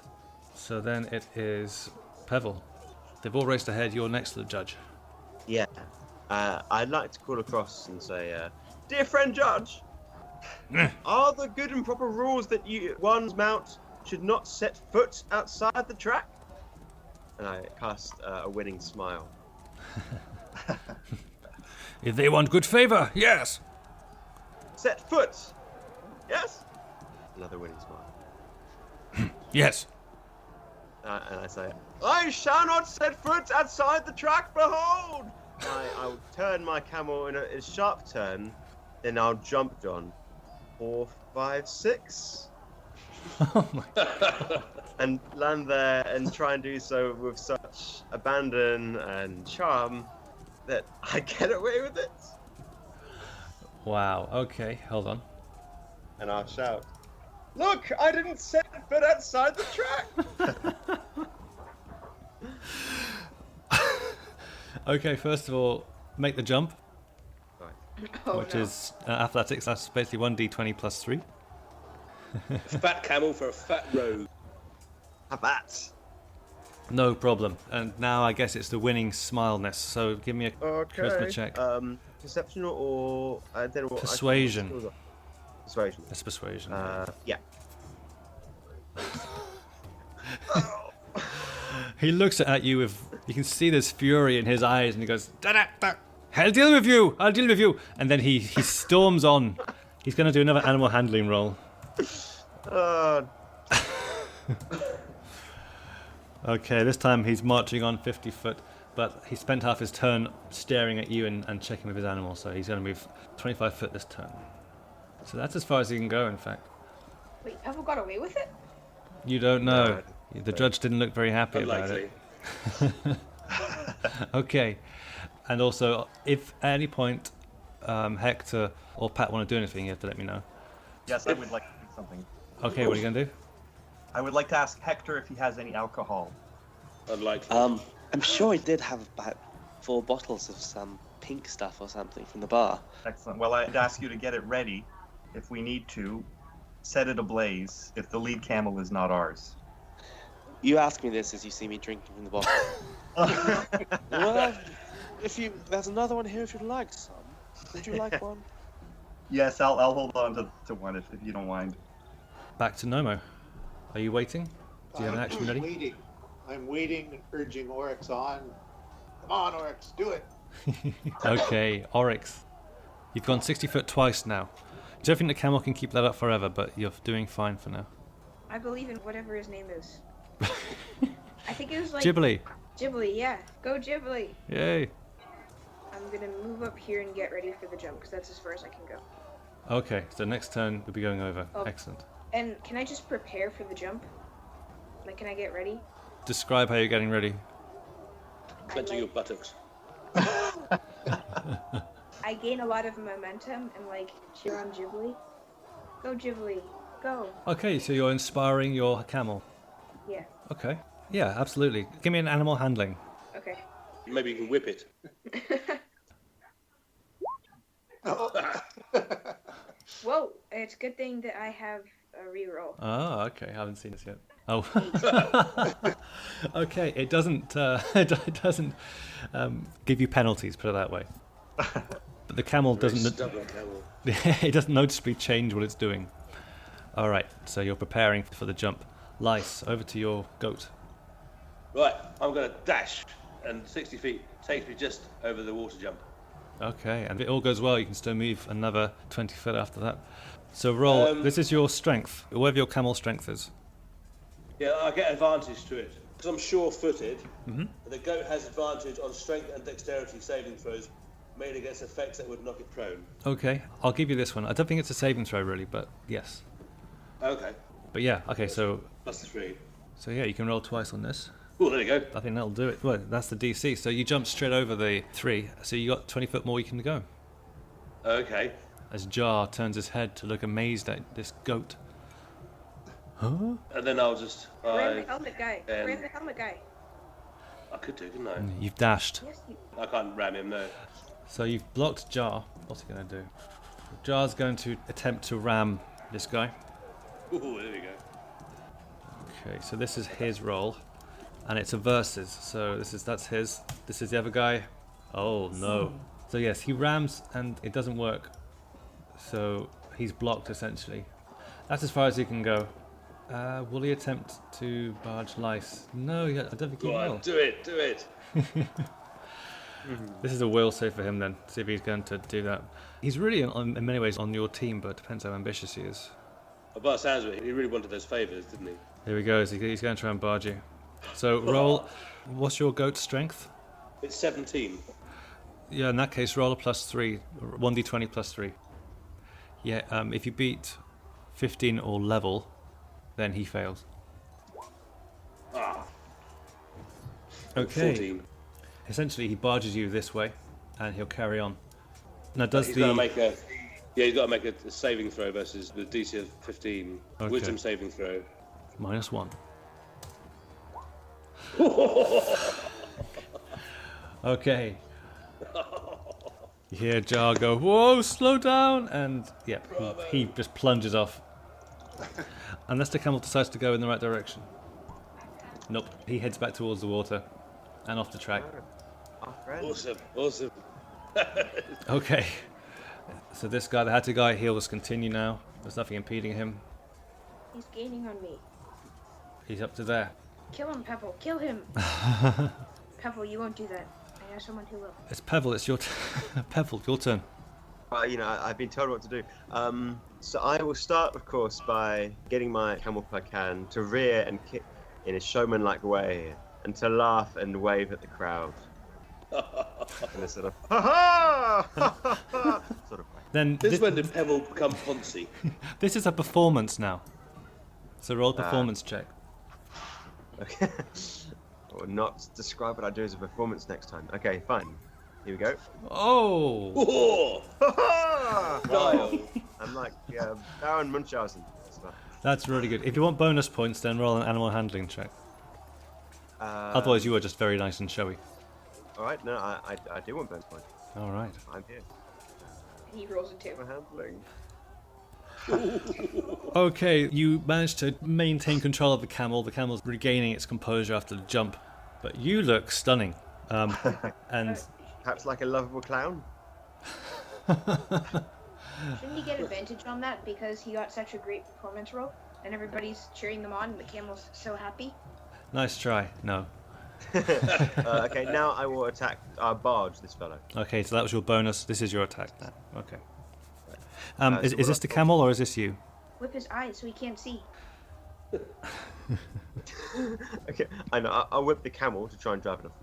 So then it is Pevel. They've all raced ahead. You're next to the judge. Yeah. I'd like to call across and say, dear friend judge, are the good and proper rules that one's mount should not set foot outside the track? And I cast a winning smile. If they want good favor, yes. Set foot! Yes? Another winning smile. Yes. And I say, I shall not set foot outside the track, behold! I'll turn my camel in a sharp turn, then I'll jump John. 4, 5, 6. Oh my God. And land there and try and do so with such abandon and charm that I get away with it. Wow. Okay, hold on. And I'll shout, look, I didn't set foot outside the track! Okay, first of all, make the jump, Oh, which no. is athletics. That's basically 1d20 plus 3. Fat camel for a fat rogue. Have that. No problem. And now I guess it's the winning smileness. So give me a charisma check. Perception or I don't know what. Persuasion. Persuasion. It's persuasion. Yeah. He looks at you with, you can see there's fury in his eyes, and he goes, da da da, I'll deal with you, I'll deal with you. And then he storms on. He's going to do another animal handling roll. Okay, this time he's marching on 50 foot, but he spent half his turn staring at you and checking with his animal, so he's going to move 25 foot this turn. So that's as far as he can go, in fact. Wait, Pavel got away with it? You don't know. The judge didn't look very happy about it. Okay. And also, if at any point Hector or Pat want to do anything, you have to let me know. Yes, I would like to do something. Okay, what are you going to do? I would like to ask Hector if he has any alcohol. Unlikely. I'm sure I did have about 4 bottles of some pink stuff or something from the bar. Excellent. Well, I'd ask you to get it ready. If we need to, set it ablaze if the lead camel is not ours. You ask me this as you see me drinking from the bottle. Well, there's another one here if you'd like some. Would you like one? Yes, I'll hold on to one if you don't mind. Back to Nomo. Are you waiting? Do you have an action ready? Waiting. I'm waiting, urging Oryx on. Come on, Oryx, do it. Okay, Oryx. You've gone 60 foot twice now. Don't think the camel can keep that up forever, but you're doing fine for now. I believe in whatever his name is. I think it was like... Ghibli. Ghibli, yeah. Go Ghibli. Yay. I'm going to move up here and get ready for the jump, because that's as far as I can go. Okay, so next turn we'll be going over. Oh. Excellent. And can I just prepare for the jump? Like, can I get ready? Describe how you're getting ready. Clenching your buttocks. I gain a lot of momentum and, like, cheer on Ghibli. Go Ghibli. Go. Okay, so you're inspiring your camel. Yeah. Okay. Yeah, absolutely. Give me an animal handling. Okay. Maybe you can whip it. Whoa, it's a good thing that I have a reroll. Oh, okay. I haven't seen this yet. Oh. Okay, it doesn't give you penalties, put it that way. But the camel doesn't. Stubborn camel. It doesn't noticeably change what it's doing. All right, so you're preparing for the jump. Lice, over to your goat. Right, I'm going to dash, and 60 feet takes me just over the water jump. Okay, and if it all goes well, you can still move another 20 foot after that. So roll. This is your strength, whatever your camel strength is. Yeah, I get advantage to it. Because I'm sure-footed, the goat has advantage on strength and dexterity saving throws made against effects that would knock it prone. Okay, I'll give you this one. I don't think it's a saving throw really, but yes. Okay. But yeah, okay, so Plus 3. so yeah, you can roll twice on this. Oh, there you go. I think that'll do it. Well, that's the DC. So you jump straight over the 3, so you got 20 foot more you can go. Okay. As Jar turns his head to look amazed at this goat. Huh? And then I'll just... Grab the helmet guy. Grab the helmet guy. I could do, couldn't I? You've dashed. Yes, you... I can't ram him, no. So you've blocked Jar. What's he going to do? Jar's going to attempt to ram this guy. Ooh, there we go. Okay, so this is his roll. And it's a versus. So that's his. This is the other guy. Oh no. So yes, he rams and it doesn't work. So he's blocked essentially. That's as far as he can go. Will he attempt to barge Lice? No, I don't think he Go will. on, do it. This is a will save for him then. See if he's going to do that. He's really in many ways on your team, but it depends how ambitious he is. Well, by the sounds of it, he really wanted those favours, didn't he? Here he goes. He's going to try and barge you. So roll. What's your goat strength? It's 17. Yeah, in that case, roll a +3. 1d20 +3. Yeah, if you beat 15 or level, then he fails. Ah. Okay. 14. Essentially, he barges you this way, and he'll carry on. Now, does He's the... got to make a... Yeah, he's got to make a saving throw versus the DC of 15. Okay. Wisdom saving throw. -1. Okay. You hear Jar go, whoa, slow down, and yeah, he just plunges off. Unless the camel decides to go in the right direction. Nope, he heads back towards the water and off the track. Our friend. Awesome. Okay. So this guy, the Hatter guy, he'll just continue now. There's nothing impeding him. He's gaining on me. He's up to there. Kill him, Pebble. Kill him. Pebble, you won't do that. I know someone who will. It's Pebble, it's your Pebble, your turn. I've been told what to do. So I will start, of course, by getting my camel if I can to rear and kick in a showman-like way, and to laugh and wave at the crowd. In a sort of sort of way. Then This when did Pebble become Ponzi? this is a performance now. So roll a performance check. Okay. Or not describe what I do as a performance next time. Okay, fine. Here we go. Oh! Dial. I'm like Baron Munchausen. That's really good. If you want bonus points, then roll an animal handling check. Otherwise, you are just very nice and showy. All right, no, I do want bonus points. All right. I'm here. He rolls a 2. For handling. Okay, you managed to maintain control of the camel. The camel's regaining its composure after the jump, but you look stunning. And Perhaps like a lovable clown. Shouldn't he get advantage on that because he got such a great performance roll and everybody's cheering them on and the camel's so happy? nice try. No. Okay, now I will attack barge this fellow. Okay, so that was your bonus. This is your attack now. Okay. So Is what this the camel or is this you? Whip his eyes so he can't see. Okay, I know. I'll whip the camel to try and drive it off.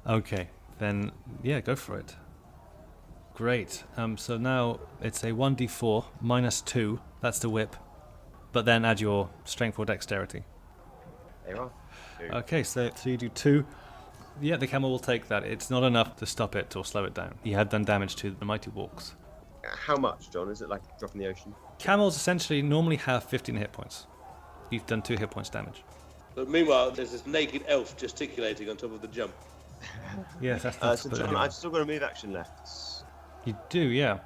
Okay, then yeah, go for it. Great. So now it's a 1d4 -2. That's the whip. But then add your strength or dexterity. There you are. Okay, so you do 2. Yeah, the camel will take that. It's not enough to stop it or slow it down. You have done damage to the mighty walks. How much, John? Is it like a drop in the ocean? Camels essentially normally have 15 hit points. You've done 2 hit points damage. But meanwhile, there's this naked elf gesticulating on top of the jump. Yes, that's So John, I've still got a move action left. You do, yeah.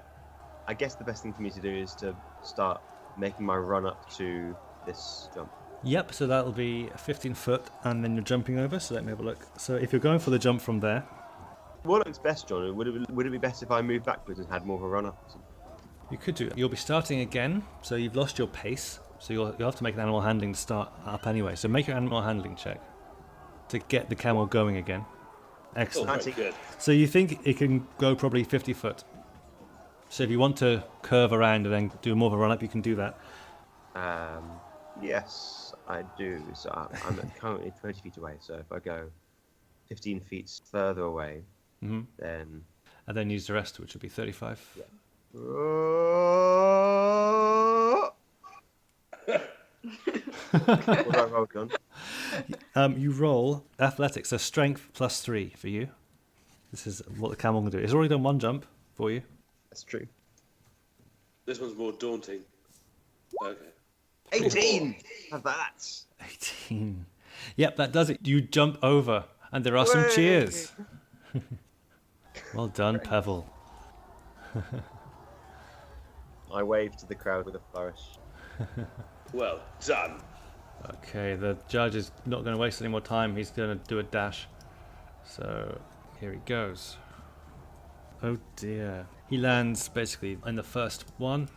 I guess the best thing for me to do is to start making my run up to this jump. Yep, so that'll be 15 foot, and then you're jumping over, so let me have a look. So if you're going for the jump from there... What looks best, John? Would it be best if I moved backwards and had more of a run up? You could do. You'll be starting again, so you've lost your pace, so you'll have to make an animal handling to start up anyway. So make your animal handling check to get the camel going again. Excellent. Oh, very good. So you think it can go probably 50 foot. So if you want to curve around and then do more of a run up, you can do that. Yes, I do. So I'm currently 20 feet away. So if I go 15 feet further away, then... And then use the rest, which would be 35. Yeah. What do I roll, John? You roll athletics, so strength +3 for you. This is what the camel can do. It's already done 1 jump for you. That's true. This one's more daunting. Okay. 18! Have that. 18. Yep, that does it. You jump over, and there are some cheers. Well done, Pebble. I wave to the crowd with a flourish. Well done. Okay, the judge is not going to waste any more time. He's going to do a dash. So here he goes. Oh dear. He lands basically in the first one.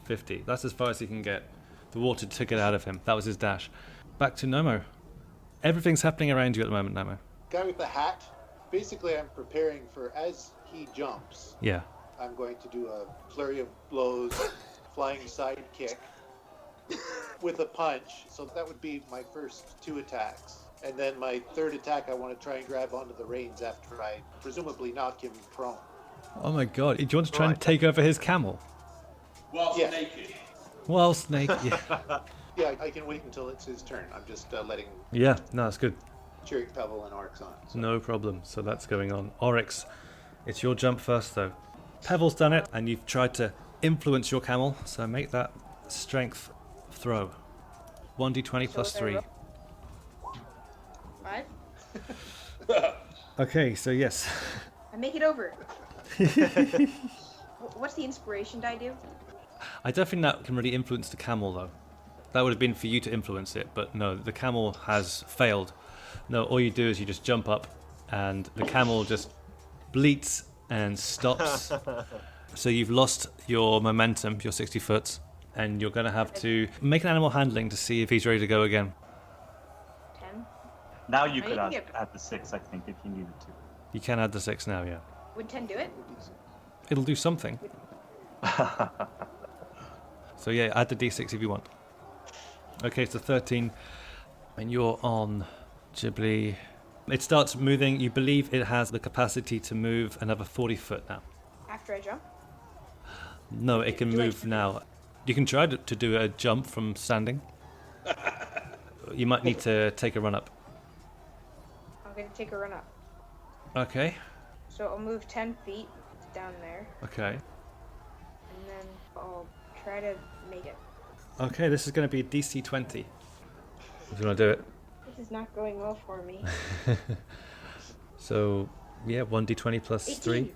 50. That's as far as he can get. The water took it out of him. That was his dash. Back to Nomo. Everything's happening around you at the moment, Nomo. Guy with the hat. Basically, I'm preparing for as he jumps. Yeah. I'm going to do a flurry of blows, flying side kick with a punch. So that would be my first 2 attacks. And then my third attack, I want to try and grab onto the reins after I presumably knock him prone. Oh my god. Do you want to try and take over his camel? Whilst Yeah. naked. Well, Snake. Yeah. Yeah, I can wait until it's his turn. I'm just letting Yeah, no, that's good. Cherry Pebble and Oryx on. So. No problem. So that's going on. Oryx, it's your jump first though. Pebble's done it, and you've tried to influence your camel, so make that strength throw. 1d20 plus 3. 5. Okay, so yes. I make it over. What's the inspiration die do? I don't think that can really influence the camel though. That would have been for you to influence it, but no, the camel has failed. No, all you do is you just jump up, and the camel just bleats and stops. So you've lost your momentum, your 60 foot, and you're going to have to make an animal handling to see if he's ready to go again. 10. Now you Oh, could you can add, get- add the 6, I think, if you needed to. You can add the 6 now, yeah. Would 10 do it? It'll do something. So yeah, add the d6 if you want. Okay, so 13, and you're on Ghibli. It starts moving. You believe it has the capacity to move another 40 foot now. After I jump? No, it can Do I- move now. You can try to do a jump from standing. You might need to take a run up. I'm going to take a run up. Okay, So I'll move 10 feet down there, okay. and then I'll try to make it. Okay, this is going to be a DC 20. If you want to do it. This is not going well for me. So, yeah, 1d20 plus 3. 18.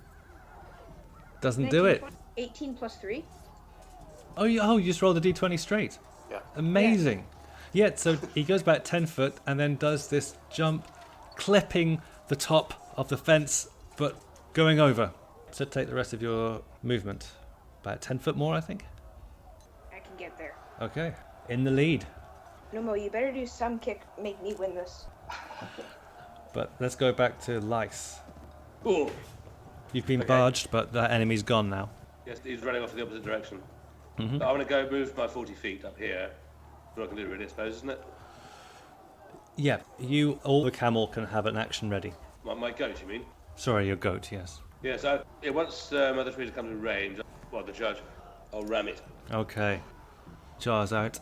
Doesn't do it. 18 plus 3. Oh, you just rolled a d20 straight. Yeah. Amazing. Yeah, so he goes back 10 foot and then does this jump, clipping the top of the fence, but going over. So take the rest of your movement. About 10 foot more, I think. I can get there. Okay. In the lead. Nomo, you better do some kick, make me win this. But let's go back to Lice. Ooh. You've been Okay. barged, but that enemy's gone now. Yes, he's running off in the opposite direction. Mhm. I'm going to go move my 40 feet up here. What I can do, really, I suppose, isn't it? Yeah, you or the camel can have an action ready. My goat, you mean? Sorry, your goat, yes. Yeah, so once Mother Teresa comes in range, well, the judge, I'll ram it. Okay. Jar's out.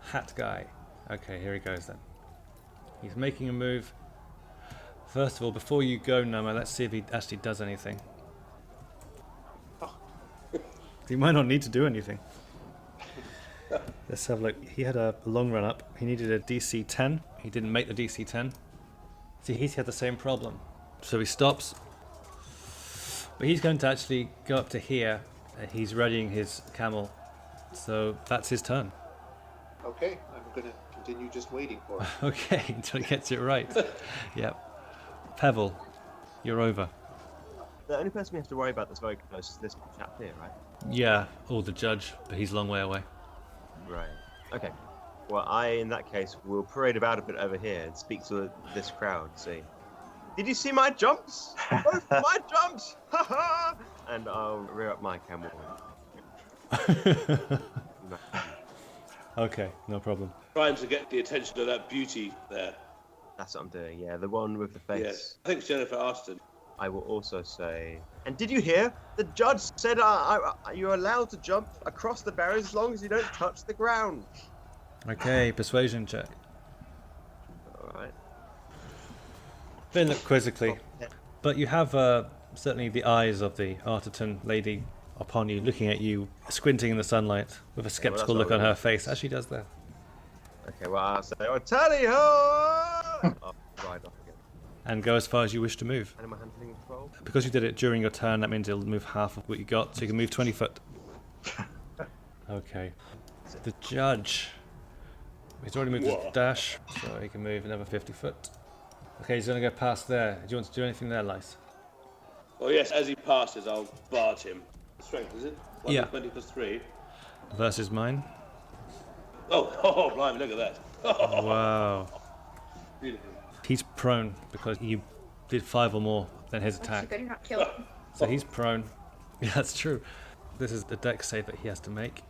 Hat guy. Okay, here he goes then. He's making a move. First of all, before you go, Noma, let's see if he actually does anything. He might not need to do anything. Let's have a look. He had a long run up. He needed a DC 10. He didn't make the DC 10. See, he's had the same problem. So he stops. But he's going to actually go up to here. He's readying his camel. So that's his turn. Okay, I'm going to continue just waiting for it. Okay, until he gets it right. Yep. Pebble, you're over. The only person we have to worry about that's very close is this chap here, right? Yeah, or the judge, but he's a long way away. Right. Okay. Well, in that case, will parade about a bit over here and speak to this crowd. See, did you see my jumps? Both my jumps! Ha ha! And I'll rear up my camel. Okay, no problem. Trying to get the attention of that beauty there. That's what I'm doing. Yeah, the one with the face. Yes. I think it's Jennifer Arston. I will also say. And did you hear? The judge said you're allowed to jump across the barriers as long as you don't touch the ground. Okay, persuasion check. All right. They look quizzically, but you have certainly the eyes of the Arterton lady upon you, looking at you, squinting in the sunlight with a skeptical that's look not on her really- face, as she does there. Okay, well, I'll say, oh, tally ho! Oh, right off again. And go as far as you wish to move. Animal handling 12. Because you did it during your turn, that means it'll move half of what you got, so you can move 20 foot. Okay. The judge. He's already moved his dash, so he can move another 50 foot. Okay, he's going to go past there. Do you want to do anything there, Lice? Well, yes, as he passes, I'll barge him. Strength, is it? Yeah. 20 plus 3. Versus mine. Oh, blimey, look at that. Wow. Beautiful. He's prone because you did 5 or more than his You attack. better not kill him. So he's prone. Yeah, that's true. This is the dex save that he has to make.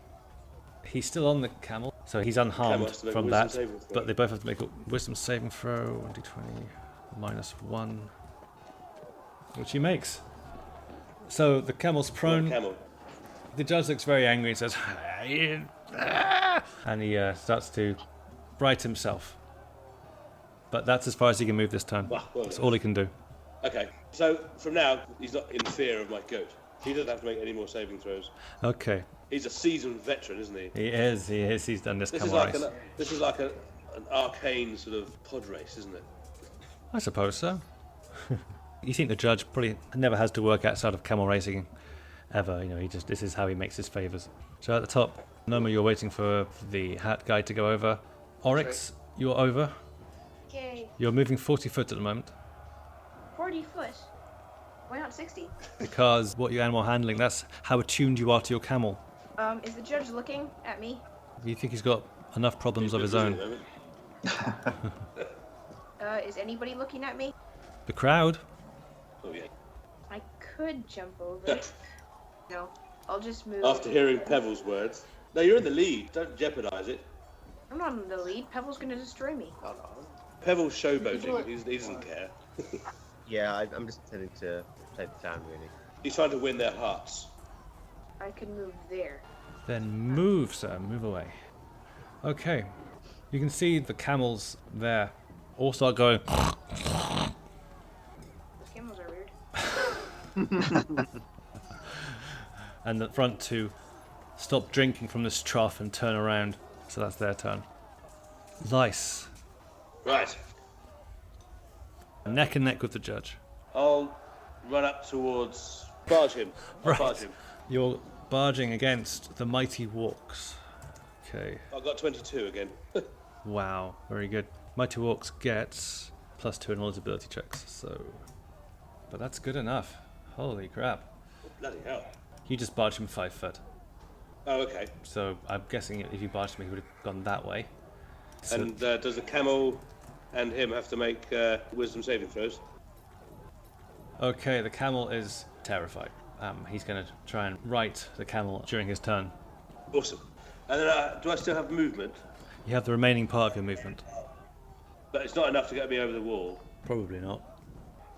He's still on the camel, so he's unharmed Camel has to make a from wisdom that. saving throw. But they both have to make a wisdom saving throw. 1d20 -1, which he makes. So the camel's prone. Camel. The judge looks very angry and says, and he starts to right himself. But that's as far as he can move this turn. Well, That's all he can do. Okay, so from now, he's not in fear of my goat. He doesn't have to make any more saving throws. Okay. He's a seasoned veteran, isn't he? He is. He's done this This is camel like race. an arcane sort of pod race, isn't it? I suppose so. You think the judge probably never has to work outside of camel racing ever. This is how he makes his favours. So at the top, Noma, you're waiting for the hat guy to go over. Oryx, you're over. Okay, You're moving 40 foot at the moment. 40 foot. Why not 60? Because what your animal handling, that's how attuned you are to your camel. Is the judge looking at me? You think he's got enough problems of his own? Is anybody looking at me? The crowd? Oh, yeah. I could jump over. No, I'll just move. After hearing Pebble's words. No, you're in the lead. Don't jeopardise it. I'm not in the lead. Pebble's gonna destroy me. Pebble's showboating. He doesn't care. Yeah, I'm just intending to play the town, really. He's trying to win their hearts. I can move there. Then move, sir. Move away. Okay. You can see the camels there all start going. Those camels are weird. And the front two stop drinking from this trough and turn around. So that's their turn. Lice. Right. Neck and neck with the judge. I'll run up towards... Barge him. I'll barge him. You're barging against the mighty walks. Okay. I've got 22 again. Wow. Very good. Mighty walks gets +2 in all his ability checks. So, but that's good enough. Holy crap. Bloody hell. You just barged him 5 foot. Oh, okay. So I'm guessing if you barged him, he would have gone that way. So And does the camel and him have to make wisdom saving throws? okay, the camel is terrified. He's going to try and right the camel during his turn. Awesome. And then do I still have movement? You have the remaining part of your movement. But it's not enough to get me over the wall. Probably not.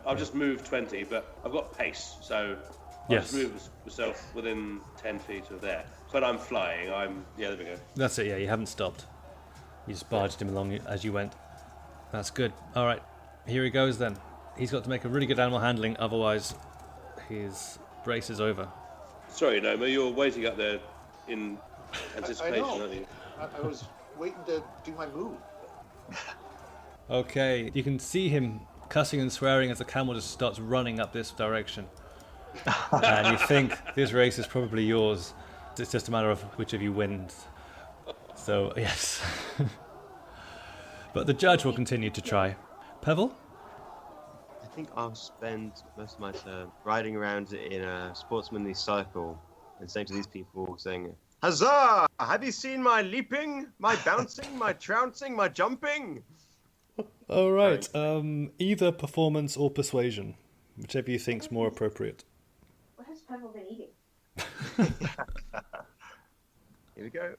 I'll just move 20, but I've got pace, so I'll Yes. just move myself within 10 feet of there. But I'm flying, yeah, there we go. That's it, yeah, you haven't stopped. You just barged him along as you went. That's good. Alright, here he goes then. He's got to make a really good animal handling, otherwise his brace is over. Sorry, Noma, you're waiting up there in anticipation, I know. aren't you? I was waiting to do my move. Okay, you can see him cussing and swearing as the camel just starts running up this direction. And you think this race is probably yours. It's just a matter of which of you wins. So, yes. But the judge will continue to try. Pevel? I think I'll spend most of my time riding around in a sportsmanly cycle and saying to these people, saying, "Huzzah! Have you seen my leaping, my bouncing, my trouncing, my jumping?" All right. Either performance or persuasion, whichever you think's more appropriate. What has Pebble been eating? Here we go.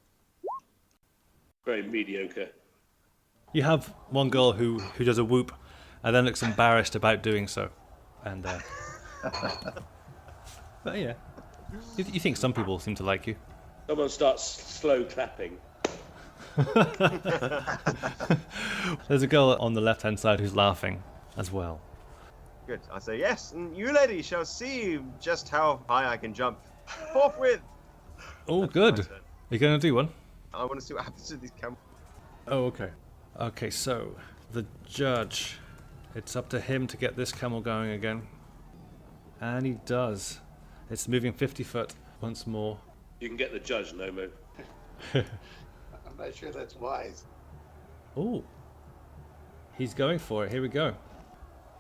Very mediocre. You have one girl who does a whoop and then looks embarrassed about doing so. And but yeah, you think some people seem to like you. Someone starts slow clapping. There's a girl on the left-hand side who's laughing as well. Good. I say yes, and you ladies shall see just how high I can jump. Forthwith. Oh, good. Are you going to do one? I want to see what happens to these camels. Oh, okay. Okay, so the judge. It's up to him to get this camel going again. And he does. It's moving 50 foot once more. You can get the judge, Nomo. I'm not sure that's wise. Oh. He's going for it. Here we go.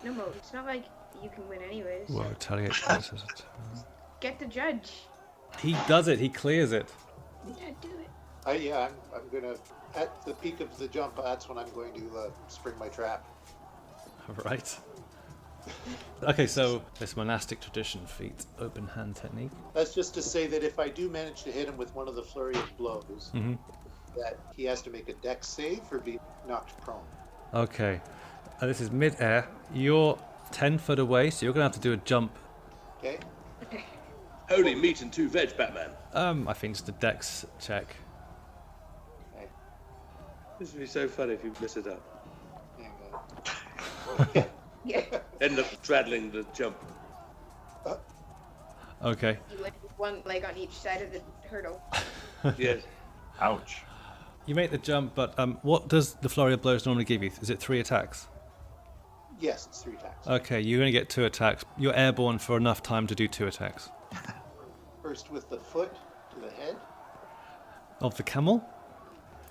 No, Mo, it's not like you can win anyways. Well, retaliate twice as a turn. Get the judge. He does it. He clears it. Yeah, do it. I'm gonna, at the peak of the jump, that's when I'm going to spring my trap. Right. Okay, so this monastic tradition feat, open hand technique. That's just to say that if I do manage to hit him with one of the flurry of blows, that he has to make a dex save or be knocked prone. Okay. This is mid-air. You're 10 foot away, so you're going to have to do a jump. Okay. Holy meat and 2 veg, Batman. I think just a dex check. Okay. This would be so funny if you mess it up. Hang on. Yeah. End up straddling the jump. Okay. You went with one leg on each side of the hurdle. Yes. Ouch. You make the jump, but what does the flurry of blows normally give you? Is it 3 attacks? Yes, it's 3 attacks. Okay, you're going to get 2 attacks. You're airborne for enough time to do 2 attacks. First with the foot to the head. Of the camel?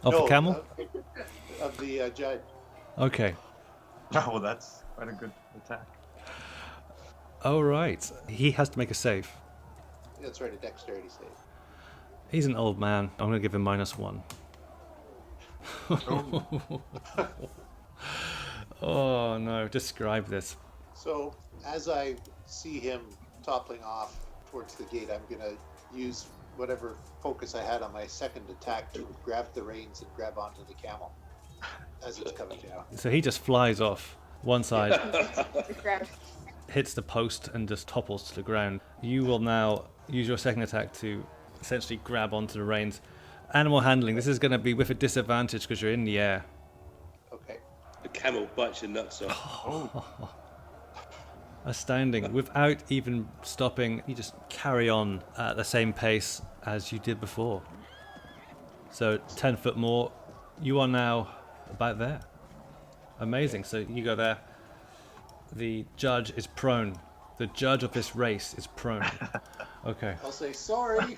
Of the camel? Of the judge. Okay. Oh, that's quite a good attack. Oh, right. He has to make a save. That's right, a dexterity save. He's an old man. I'm going to give him -1. Oh, no. Describe this. So, as I see him toppling off towards the gate, I'm going to use whatever focus I had on my second attack to grab the reins and grab onto the camel as it's coming down. So he just flies off one side, The ground. hits the post, and just topples to the ground. You will now use your second attack to essentially grab onto the reins. Animal handling, this is going to be with a disadvantage because you're in the air. Okay. The camel bites your nuts off. Astounding. Without even stopping, you just carry on at the same pace as you did before. So 10 foot more, you are now about there. Amazing. So you go there. The judge is prone. The judge of this race is prone. Okay. I'll say sorry.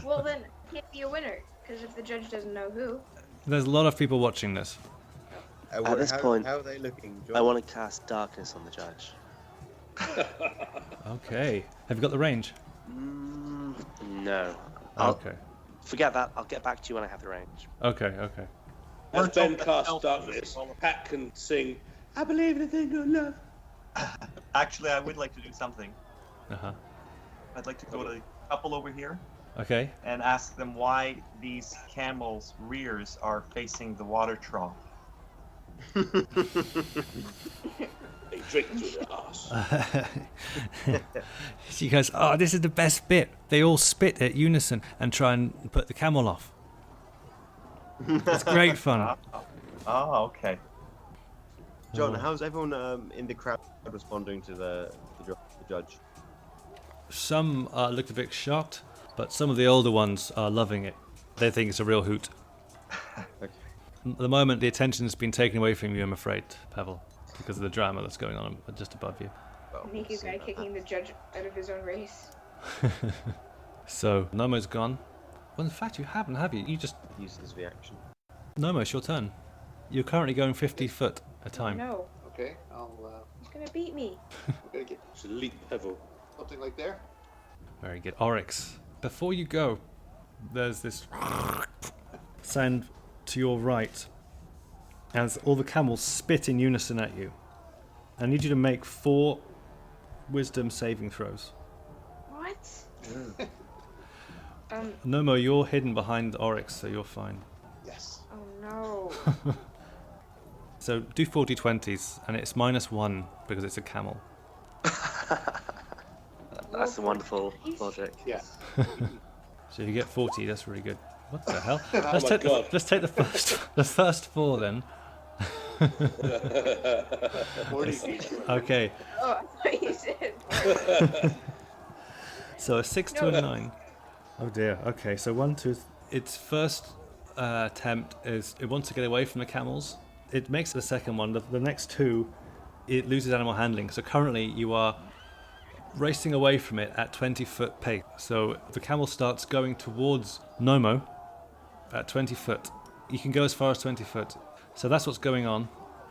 Well, then, can't be a winner, because if the judge doesn't know who. There's a lot of people watching this. At this point, how are they looking, John? I want to cast darkness on the judge. Okay. Have you got the range? No. Okay. Forget that. I'll get back to you when I have the range. Okay, okay. As Ben casts darkness, Pat can sing, I believe in a thing called love. Actually, I would like to do something. Uh-huh. I'd like to go to the couple over here Okay. and ask them why these camels' rears are facing the water trough. They drink through their arse. She goes, oh, this is the best bit. They all spit at unison and try and put the camel off. It's great fun. Oh, okay. John, how's everyone in the crowd responding to the judge? Some looked a bit shocked, but some of the older ones are loving it. They think it's a real hoot. Okay. At the moment, the attention has been taken away from you, I'm afraid, Pavel, because of the drama that's going on just above you. Well, Naked guy kicking the judge out of his own race. So, Nomo's gone. Well, in fact, you haven't, have you? You just... use his reaction. Nomo, it's your turn. You're currently going 50 foot a time. No, Okay, I'll he's gonna beat me. I'm gonna get It's a leap Pevel. something like there. Very good. Oryx, before you go, there's this sound to your right as all the camels spit in unison at you. I need you to make 4 wisdom saving throws. What? Nomo, you're hidden behind Oryx, so you're fine. Yes. Oh no. So do 40 20s, and it's -1 because it's a camel. That's a wonderful logic. Yeah. So you get 40, that's really good. What the hell? Oh my God. Let's take the first 4 then. 40 feet. Okay, Oh, I thought you said. so a 6 to a 9. Oh dear. Okay, so 1, 2. Its first attempt is it wants to get away from the camels. It makes the second one. The next 2, it loses animal handling. So currently you are racing away from it at 20 foot pace. So the camel starts going towards Nomo at 20 foot. You can go as far as 20 foot. So that's what's going on.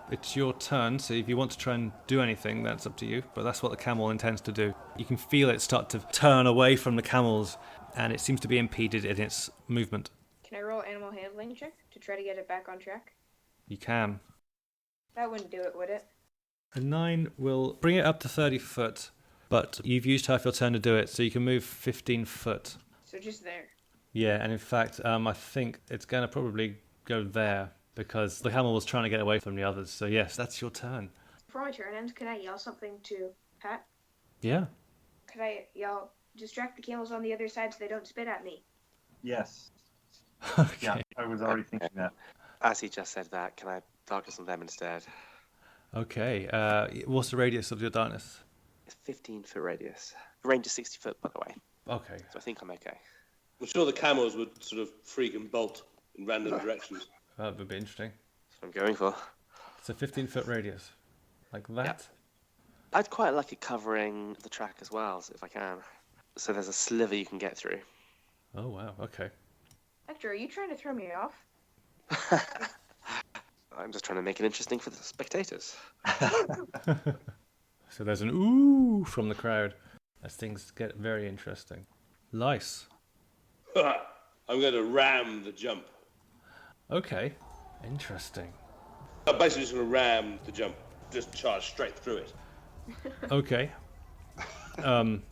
It's your turn, so if you want to try and do anything, that's up to you. But that's what the camel intends to do. You can feel it start to turn away from the camels, and it seems to be impeded in its movement. Can I roll animal handling check to try to get it back on track? You can. That wouldn't do it, would it? A 9 will bring it up to 30 foot, but you've used half your turn to do it, so you can move 15 foot. So just there. Yeah, and in fact, I think it's going to probably go there, because the camel was trying to get away from the others. So yes, that's your turn. Before my turn ends, can I yell something to Pat? Yeah. Could I yell, distract the camels on the other side so they don't spit at me? Yes. Okay. Yeah, I was already thinking that. As he just said that, can I focus on them instead? Okay. What's the radius of your darkness? It's 15-foot radius. The range is 60 foot, by the way. Okay. So I think I'm okay. I'm sure the camels would sort of freak and bolt in random directions. That would be interesting. That's what I'm going for. It's a 15-foot radius. Like that? Yeah. I'd quite like it covering the track as well, if I can. So there's a sliver you can get through. Oh, wow. Okay. Hector, are you trying to throw me off? I'm just trying to make it interesting for the spectators. So there's an ooh from the crowd as things get very interesting. Lice. I'm going to ram the jump. Okay. Interesting. I'm basically just going to ram the jump, just charge straight through it. Okay.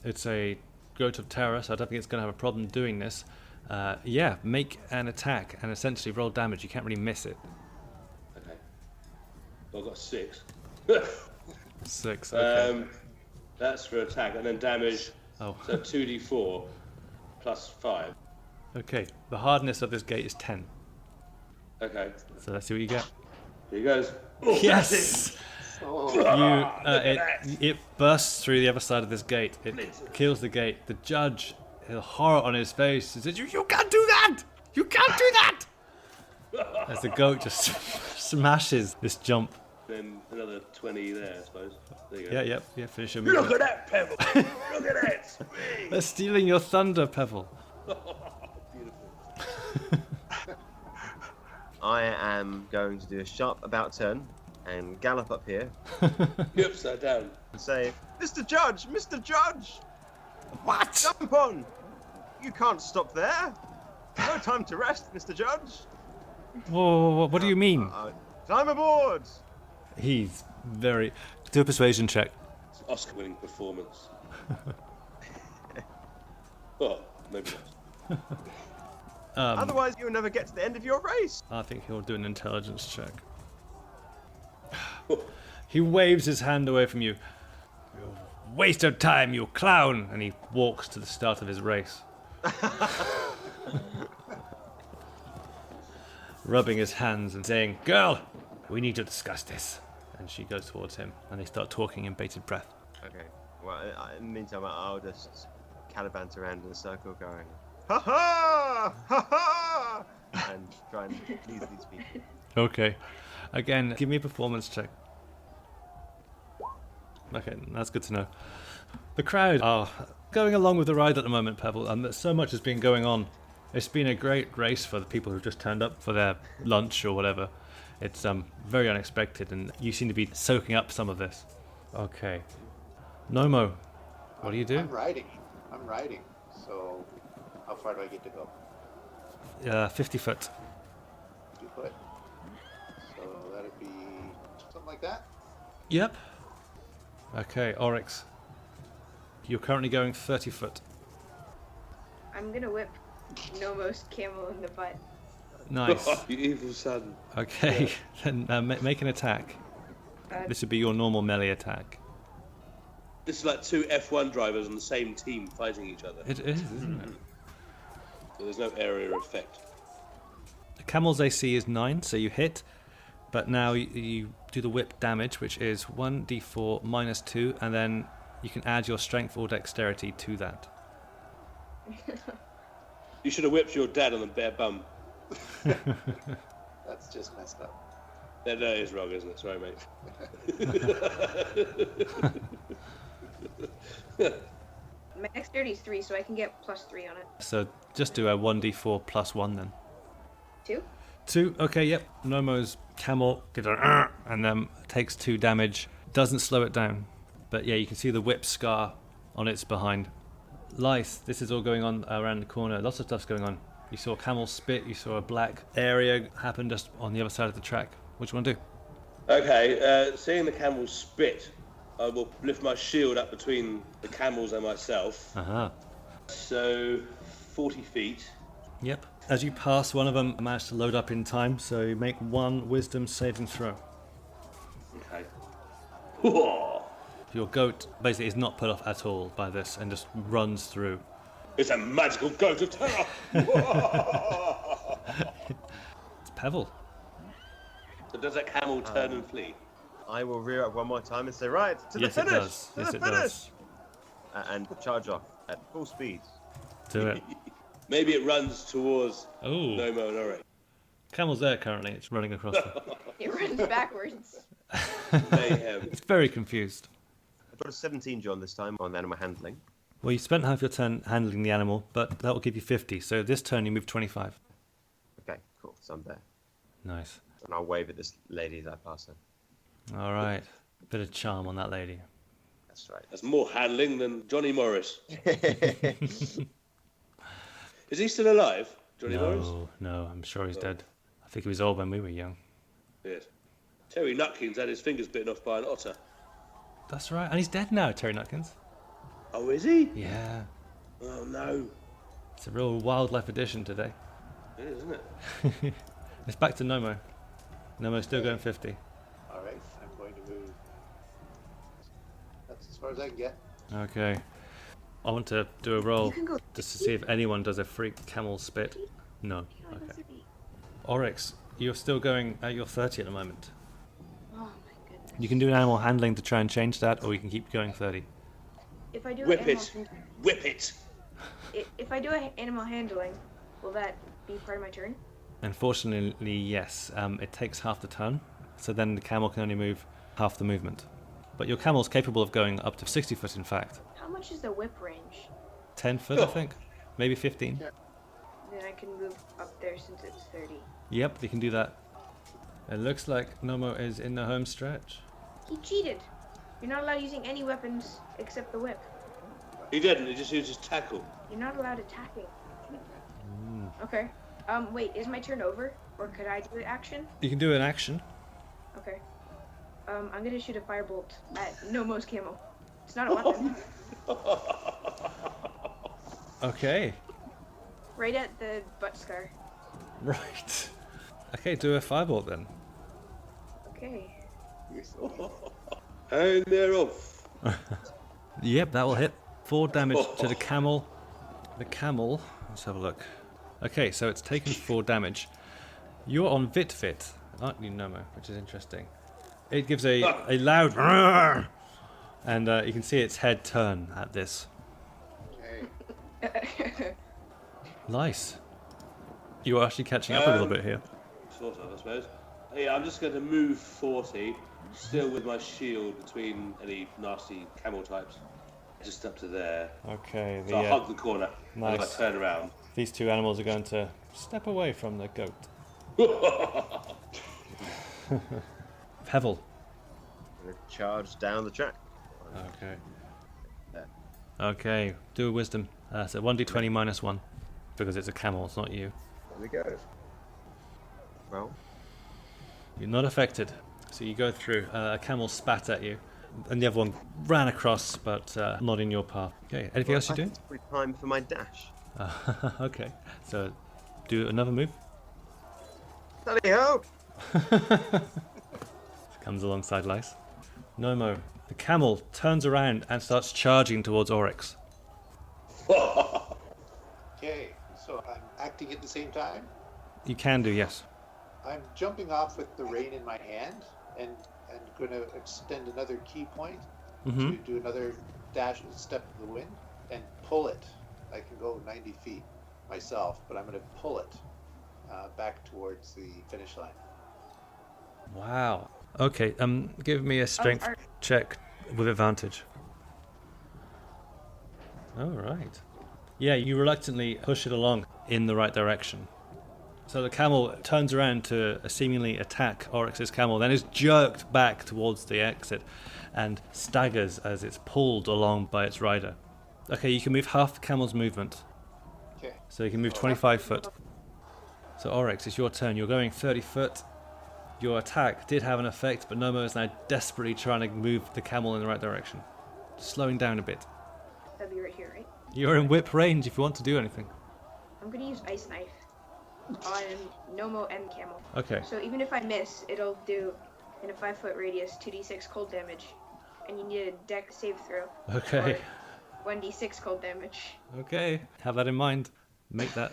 It's a goat of terror, so I don't think it's going to have a problem doing this. Yeah, make an attack and essentially roll damage. You can't really miss it. Okay. Well, I've got 6. 6. Okay. That's for attack, and then damage. Oh. So 2d4 plus 5. Okay. The hardness of this gate is 10. Okay. So let's see what you get. Here goes. Yes. It bursts through the other side of this gate. It kills the gate. The judge, the horror on his face, says, "You can't do that! You can't do that!" As the goat just smashes this jump. Then another 20 there, I suppose. There you go. Yeah. Finish your Look movement. at that, Pebble! Look at that! Sweet! They're stealing your thunder, Pebble. Beautiful. I am going to do a sharp about turn and gallop up here You're upside down. and say, Mr. Judge! Mr. Judge! What? Jump on! You can't stop there! No time to rest, Mr. Judge! Whoa, what do you mean? Climb aboard! He's very... Do a persuasion check. It's an Oscar-winning performance. Well, maybe not. Otherwise, you'll never get to the end of your race! I think he'll do an intelligence check. He waves his hand away from you. You waste of time, you clown! And he walks to the start of his race. Rubbing his hands and saying, "Girl, we need to discuss this." And she goes towards him, and they start talking in bated breath. Okay, well, in the meantime, I'll just calibrate around in a circle going, "Ha ha! Ha ha!" and try and please these people. Okay. Again, give me a performance check. Okay, that's good to know. The crowd are going along with the ride at the moment, Pebble, and so much has been going on. It's been a great race for the people who've just turned up for their lunch or whatever. It's very unexpected, and you seem to be soaking up some of this. Okay. Nomo, what do you do? I'm riding. So, how far do I get to go? 50 foot. 2 foot. So that'd be something like that. Yep. Okay, Oryx. You're currently going 30 foot. I'm gonna whip Nomo's camel in the butt. Nice. You evil son. Okay, then make an attack. This would be your normal melee attack. This is like 2 F1 drivers on the same team fighting each other. It is, isn't it? So there's no area effect. The camel's AC is 9, so you hit. But now you do the whip damage, which is 1d4 minus 2, and then you can add your strength or dexterity to that. You should have whipped your dad on the bare bum. That's just messed up. That is wrong, isn't it? Sorry, mate. My dexterity is 3, so I can get +3 on it. So just do a 1d4 plus 1 then. 2? 2, okay, yep. Nomo's camel gives a and then takes 2 damage. Doesn't slow it down. But yeah, you can see the whip scar on its behind. Lice, this is all going on around the corner. Lots of stuff's going on. You saw a camel spit, you saw a black area happen just on the other side of the track. What do you want to do? Okay, seeing the camel spit, I will lift my shield up between the camels and myself. Uh-huh. So, 40 feet. Yep. As you pass one of them, managed to load up in time, so you make 1 wisdom saving throw. Okay. Your goat basically is not put off at all by this and just runs through. It's a magical goat of terror! It's Pebble. So does that camel turn and flee? I will rear up one more time and say, right, to the Yes, finish! it does. To Yes, the it finish! does. And charge off at full speed. Do it. Maybe it runs towards Oh. Nomo and Oryx. Camel's there currently. It's running across the... It runs backwards. Mayhem. It's very confused. I've got a 17, John, this time on animal handling. Well, you spent half your turn handling the animal, but that will give you 50. So this turn you move 25. Okay, cool. So I'm there. Nice. And I'll wave at this lady as I pass her. All right. Bit of charm on that lady. That's right. That's more handling than Johnny Morris. Is he still alive, Johnny Morris? No, I'm sure he's dead. I think he was old when we were young. Yes. Terry Nutkins had his fingers bitten off by an otter. That's right. And he's dead now, Terry Nutkins. Oh, is he? Yeah. Oh, no. It's a real wildlife edition today. It is, isn't it? It's back to Nomo. Nomo's still going 50. All right, I'm going to move. That's as far as I can get. Okay. I want to do a roll You can go just to see if anyone does a freak camel spit. No. Okay. Oryx, you're still going at your 30 at the moment. Oh my goodness. You can do an animal handling to try and change that, or you can keep going 30. If I do Whip animal it. Whip it. if I do animal handling, will that be part of my turn? Unfortunately, yes. It takes half the turn, so then the camel can only move half the movement. But your camel's capable of going up to 60 foot, in fact. How much is the whip range? 10 foot, I think. Maybe 15. Then I can move up there since it's 30. Yep, you can do that. It looks like Nomo is in the home stretch. He cheated. You're not allowed using any weapons except the whip. He didn't, he just used his tackle. You're not allowed attacking. Okay. Wait, is my turn over? Or could I do an action? You can do an action. Okay. I'm gonna shoot a firebolt at Nomo's camel. It's not a weapon. Okay. Right at the butt scar. Right. Okay, do a firebolt then. Okay. And they're off. Yep, that will hit. 4 damage to the camel. The camel, let's have a look. Okay, so it's taken 4 damage. You're on Vit, aren't you, Nomo? Which is interesting. It gives a loud "Rrrr!" and you can see its head turn at this. Okay. Nice. You are actually catching up a little bit here. Sort of, I suppose. Yeah, I'm just going to move 40, still with my shield between any nasty camel types. Just up to there. Okay, So I'll hug the corner Nice. as I turn around. These 2 animals are going to step away from the goat. Pebble. I'm going to charge down the track. Okay. Okay, do a wisdom. So 1d20 minus 1. Because it's a camel, it's not you. There we go. Well, You're not affected. So you go through. A camel spat at you. And the other one ran across, but not in your path. Okay, anything else you do? It's probably time for my dash. Okay, so do another move. Tally ho! Comes alongside Lice. Nomo, the camel turns around and starts charging towards Oryx. Okay, so I'm acting at the same time. You can do, yes. I'm jumping off with the rein in my hand and going to extend another key point to do another dash and step of the wind and pull it. I can go 90 feet myself, but I'm going to pull it back towards the finish line. Wow. Okay, give me a strength check with advantage. All right. Yeah, you reluctantly push it along in the right direction. So the camel turns around to seemingly attack Oryx's camel, then is jerked back towards the exit and staggers as it's pulled along by its rider. Okay, you can move half the camel's movement. Okay. So you can move 25 foot. So Oryx, it's your turn. You're going 30 foot. Your attack did have an effect, but Nomo is now desperately trying to move the camel in the right direction. Slowing down a bit. That'll be right here, right? You're in whip range if you want to do anything. I'm gonna use Ice Knife on Nomo and Camel. Okay. So even if I miss, it'll do, in a 5-foot radius, 2d6 cold damage. And you need a deck save throw. Okay. Or 1d6 cold damage. Okay. Have that in mind. Make that...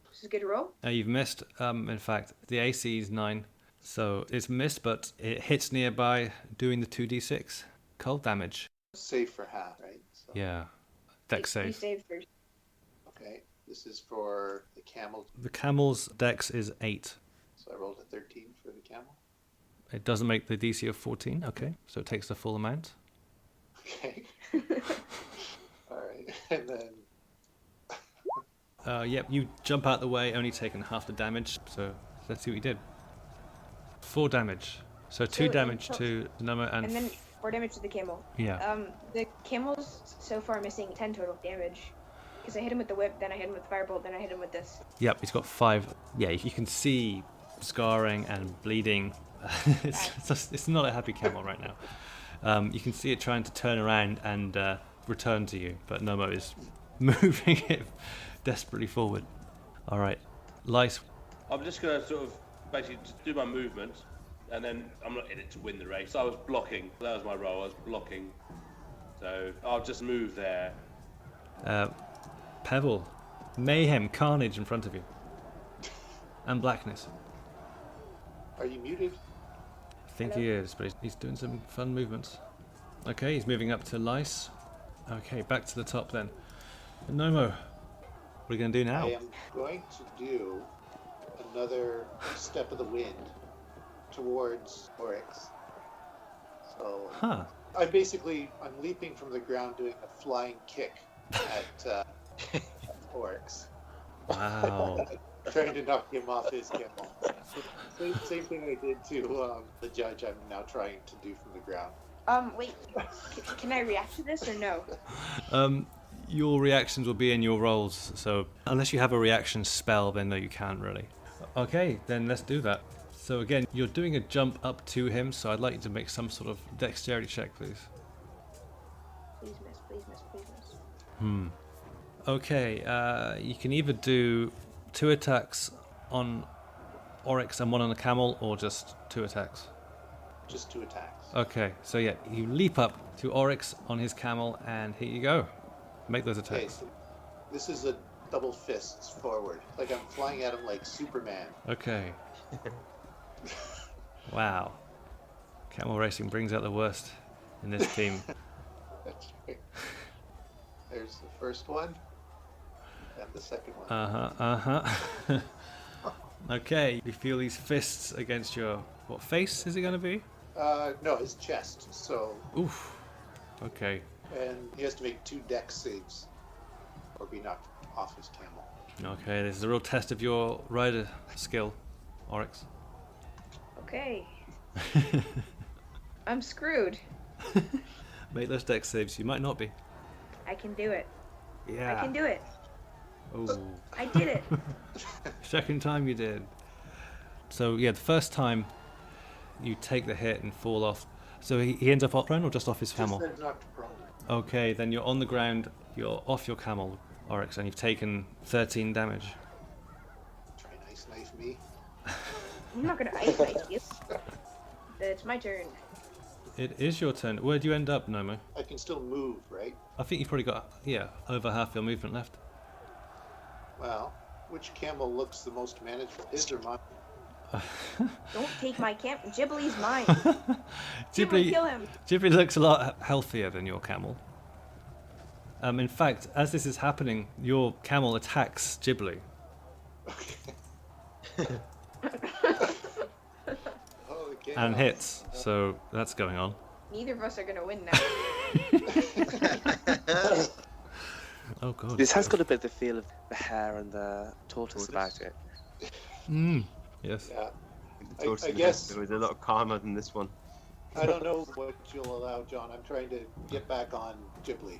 This is a good roll. You've missed. In fact, the AC is 9. So it's missed, but it hits nearby, doing the 2d6 cold damage. Save for half, right? So, Yeah. Deck You save. save first. okay. This is for the camel. The camel's dex is 8. So I rolled a 13 for the camel. It doesn't make the DC of 14. Okay. So it takes the full amount. Okay. All right. And then Yep, you jump out the way, only taking half the damage. So let's see what you did. 4 damage. So 2 So damage to Noma And then 4 damage to the camel. yeah. The camel's so far missing 10 total damage. Because I hit him with the whip, then I hit him with the firebolt, then I hit him with this. Yep, he's got 5. Yeah, you can see scarring and bleeding. It's not a happy camel right now. You can see it trying to turn around and return to you, but Nomo is moving it desperately forward. All right, Lice. I'm just going to sort of basically just do my movement, and then I'm not in it to win the race. I was blocking. That was my role. I was blocking. So I'll just move there. Pebble, mayhem, carnage in front of you, and blackness. are you muted? I think he is, but he's doing some fun movements. Okay, he's moving up to Lice. Okay, back to the top then. Nomo, what are you going to do now? I am going to do another step of the wind towards Oryx. So Huh. I'm leaping from the ground doing a flying kick at Oryx. Wow. Trying to knock him off his camel. Same thing I did to the judge. I'm now trying to do from the ground. Wait. Can I react to this or no? Your reactions will be in your rolls, so unless you have a reaction spell, then no, you can't really. Okay, then let's do that. So again, you're doing a jump up to him, so I'd like you to make some sort of dexterity check, please. Please miss, please miss, please miss. Okay, you can either do 2 attacks on Oryx and 1 on the camel, or just 2 attacks. Just 2 attacks. Okay, so yeah, you leap up to Oryx on his camel, and here you go. Make those Okay, attacks. so this is a double fists forward. Like I'm flying at him like Superman. Okay. Wow. Camel racing brings out the worst in this team. That's right. There's the first one. And the second one. Okay, you feel these fists against your... What face is it going to be? No, his chest. So, Oof. Okay. and he has to make 2 dex saves or be knocked off his camel. Okay, this is a real test of your rider skill, Oryx. Okay. I'm screwed. Make those dex saves. You might not be. I can do it. Yeah. I can do it. Oh. I did it. Second time you did. So yeah, the first time you take the hit and fall off. So he ends up off prone or just off his camel? Just knocked prone. Okay, then you're on the ground. You're off your camel, Oryx, and you've taken 13 damage. Try and ice knife me. I'm not gonna ice knife you. It's my turn. It is your turn. Where do you end up, Nomo? I can still move, right? I think you've probably got, over half your movement left. Well, which camel looks the most manageable? His or mine? Don't take my camp. Ghibli's mine. Ghibli, Ghibli, kill him. Ghibli looks a lot healthier than your camel. In fact, as this is happening, your camel attacks Ghibli. Oh, again. And hits, so that's going on. Neither of us are gonna win now. Oh god. This has got a bit of the feel of the hare and the tortoise about it. Yes. Yeah. The tortoise I and the guess- there was a lot calmer than this one. I don't know what you'll allow, John. I'm trying to get back on Ghibli.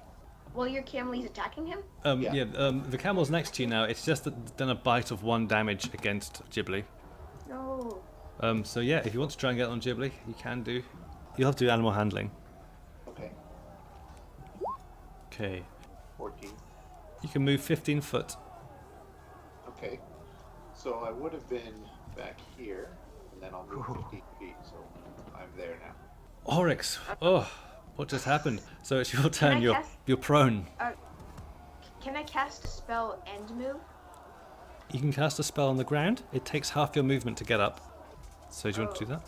While your camel's attacking him? Yeah. The camel's next to you now. It's just done a bite of 1 damage against Ghibli. No. So yeah, if you want to try and get on Ghibli, you can do. You'll have to do animal handling. Okay. Okay. 14. You can move 15 foot. Okay. So I would have been back here, and then I'll move 15 feet, so I'm there now. Oryx. Oh, what just happened? So it's your turn. I You're prone. Can I cast a spell and move? You can cast a spell on the ground. It takes half your movement to get up. So do you want to do that?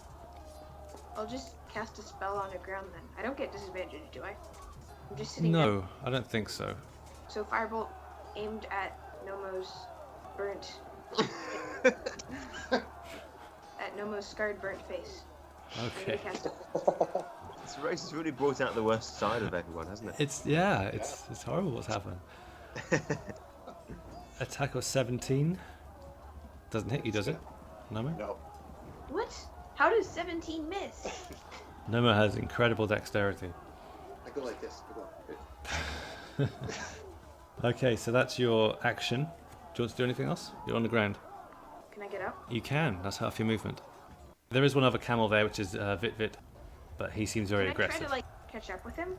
I'll just cast a spell on the ground then. I don't get disadvantage, do I? I'm just sitting there. No, I don't think so. So firebolt aimed at Nomo's burnt... at Nomo's scarred burnt face. I'm Okay. gonna cast it. This race has really brought out the worst side of everyone, hasn't it? It's horrible what's happened. Attack of 17. Doesn't hit you, does it? Nomo? No. What? How does 17 miss? Nomo has incredible dexterity. I go like this. I go. Okay, so that's your action. Do you want to do anything else? You're on the ground. Can I get up? You can. That's half your movement. There is one other camel there, which is Vit, but he seems very Can I aggressive. try to catch up with him?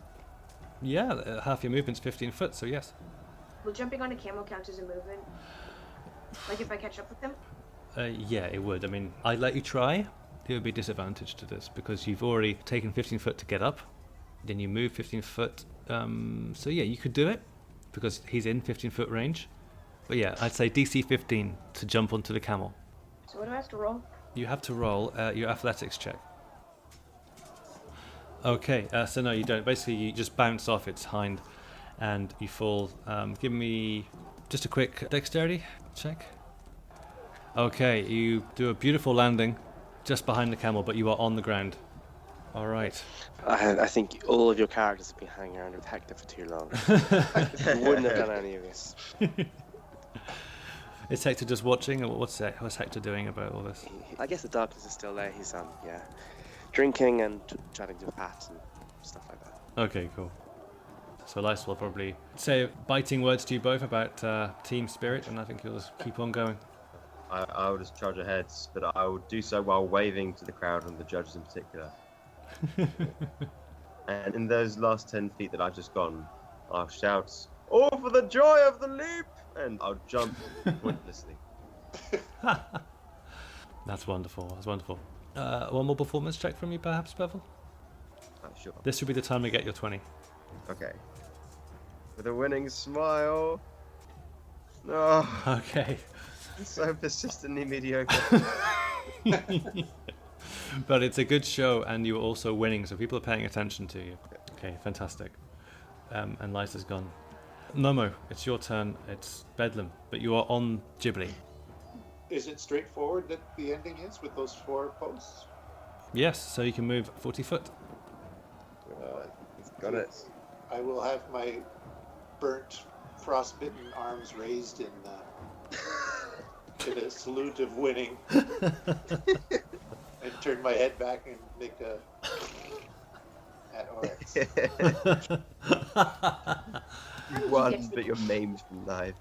Yeah, half your movement's 15 foot, so yes. Will jumping on a camel count as a movement? Like if I catch up with him? Yeah, it would. I mean, I'd let you try. There would be disadvantage to this because you've already taken 15 foot to get up. Then you move 15 foot. So yeah, you could do it because he's in 15 foot range. But yeah, I'd say DC 15 to jump onto the camel. So what do I have to roll? You have to roll your athletics check. Okay, so no, you don't. Basically, you just bounce off its hind and you fall. Give me just a quick dexterity check. Okay, you do a beautiful landing just behind the camel, but you are on the ground. All right. I think all of your characters have been hanging around with Hector for too long. You wouldn't have done any of this. Is Hector just watching, or what's Hector doing about all this? I guess the darkness is still there. He's drinking and chatting to Pat and stuff like that. Okay, cool. So Lysa will probably say biting words to you both about team spirit, and I think you'll just keep on going. I will just charge ahead, but I will do so while waving to the crowd and the judges in particular. And in those last 10 feet that I've just gone, I'll shout, "All for the joy of the leap!" And I'll jump pointlessly. That's wonderful. That's wonderful. One more performance check from you, perhaps, Bevel? Sure. This would be the time to get your 20. Okay. With a winning smile. Oh, Okay. so persistently mediocre. But it's a good show, and you're also winning, so people are paying attention to you. Okay, fantastic. And Lysa's gone. Nomo, it's your turn. It's Bedlam, but you are on Ghibli. Is it straightforward that the ending is with those 4 posts? Yes, so you can move 40 foot. He's got it. I will have my burnt, frostbitten arms raised in a salute of winning, and turn my head back and make a at Oryx. You won, but you're maimed from life.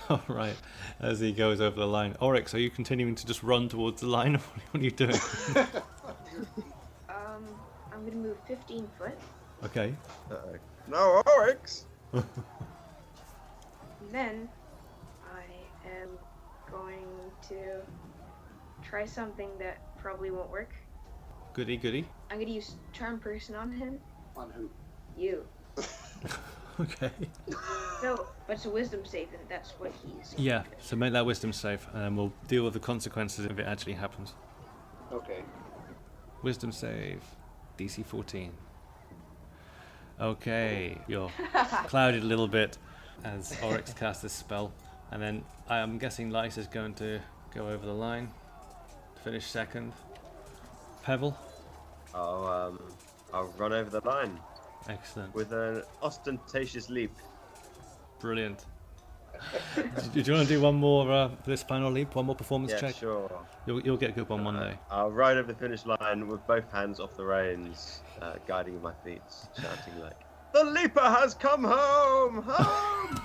All right, as he goes over the line. Oryx, are you continuing to just run towards the line? What are you doing? I'm gonna move 15 foot. Okay. No, Oryx! Then I am going to try something that probably won't work. Goody, goody. I'm gonna use Charm Person on him. On who? You. Okay. So, but it's a Wisdom save, and that's what he's. Yeah, so make that wisdom save, and we'll deal with the consequences if it actually happens. Okay. Wisdom save, DC 14. Okay, you're clouded a little bit as Oryx casts this spell, and then I'm guessing Lysa's going to go over the line to finish second. Pebble? I'll run over the line. Excellent. with an ostentatious leap. Brilliant. Do you want to do one more this final leap? One more performance Yeah, check? sure. You'll get a good one one day. I'll ride over the finish line with both hands off the reins, guiding my feet, shouting like, "The leaper has come home! Home!"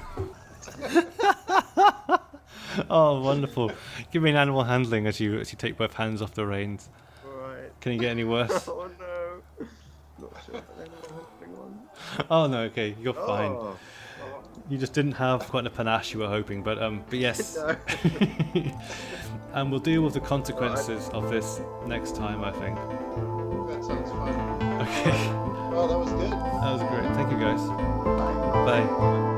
Oh, wonderful! Give me an animal handling as you take both hands off the reins. Right. Can you get any worse? Oh no. Not sure if there's anyone handling one. Oh no, okay, you're fine. Oh. You just didn't have quite the panache you were hoping, but yes. No. And we'll deal with the consequences of this next time, I think. That sounds fun. Okay. Well, that was good. That was great. Thank you, guys. Bye. Bye.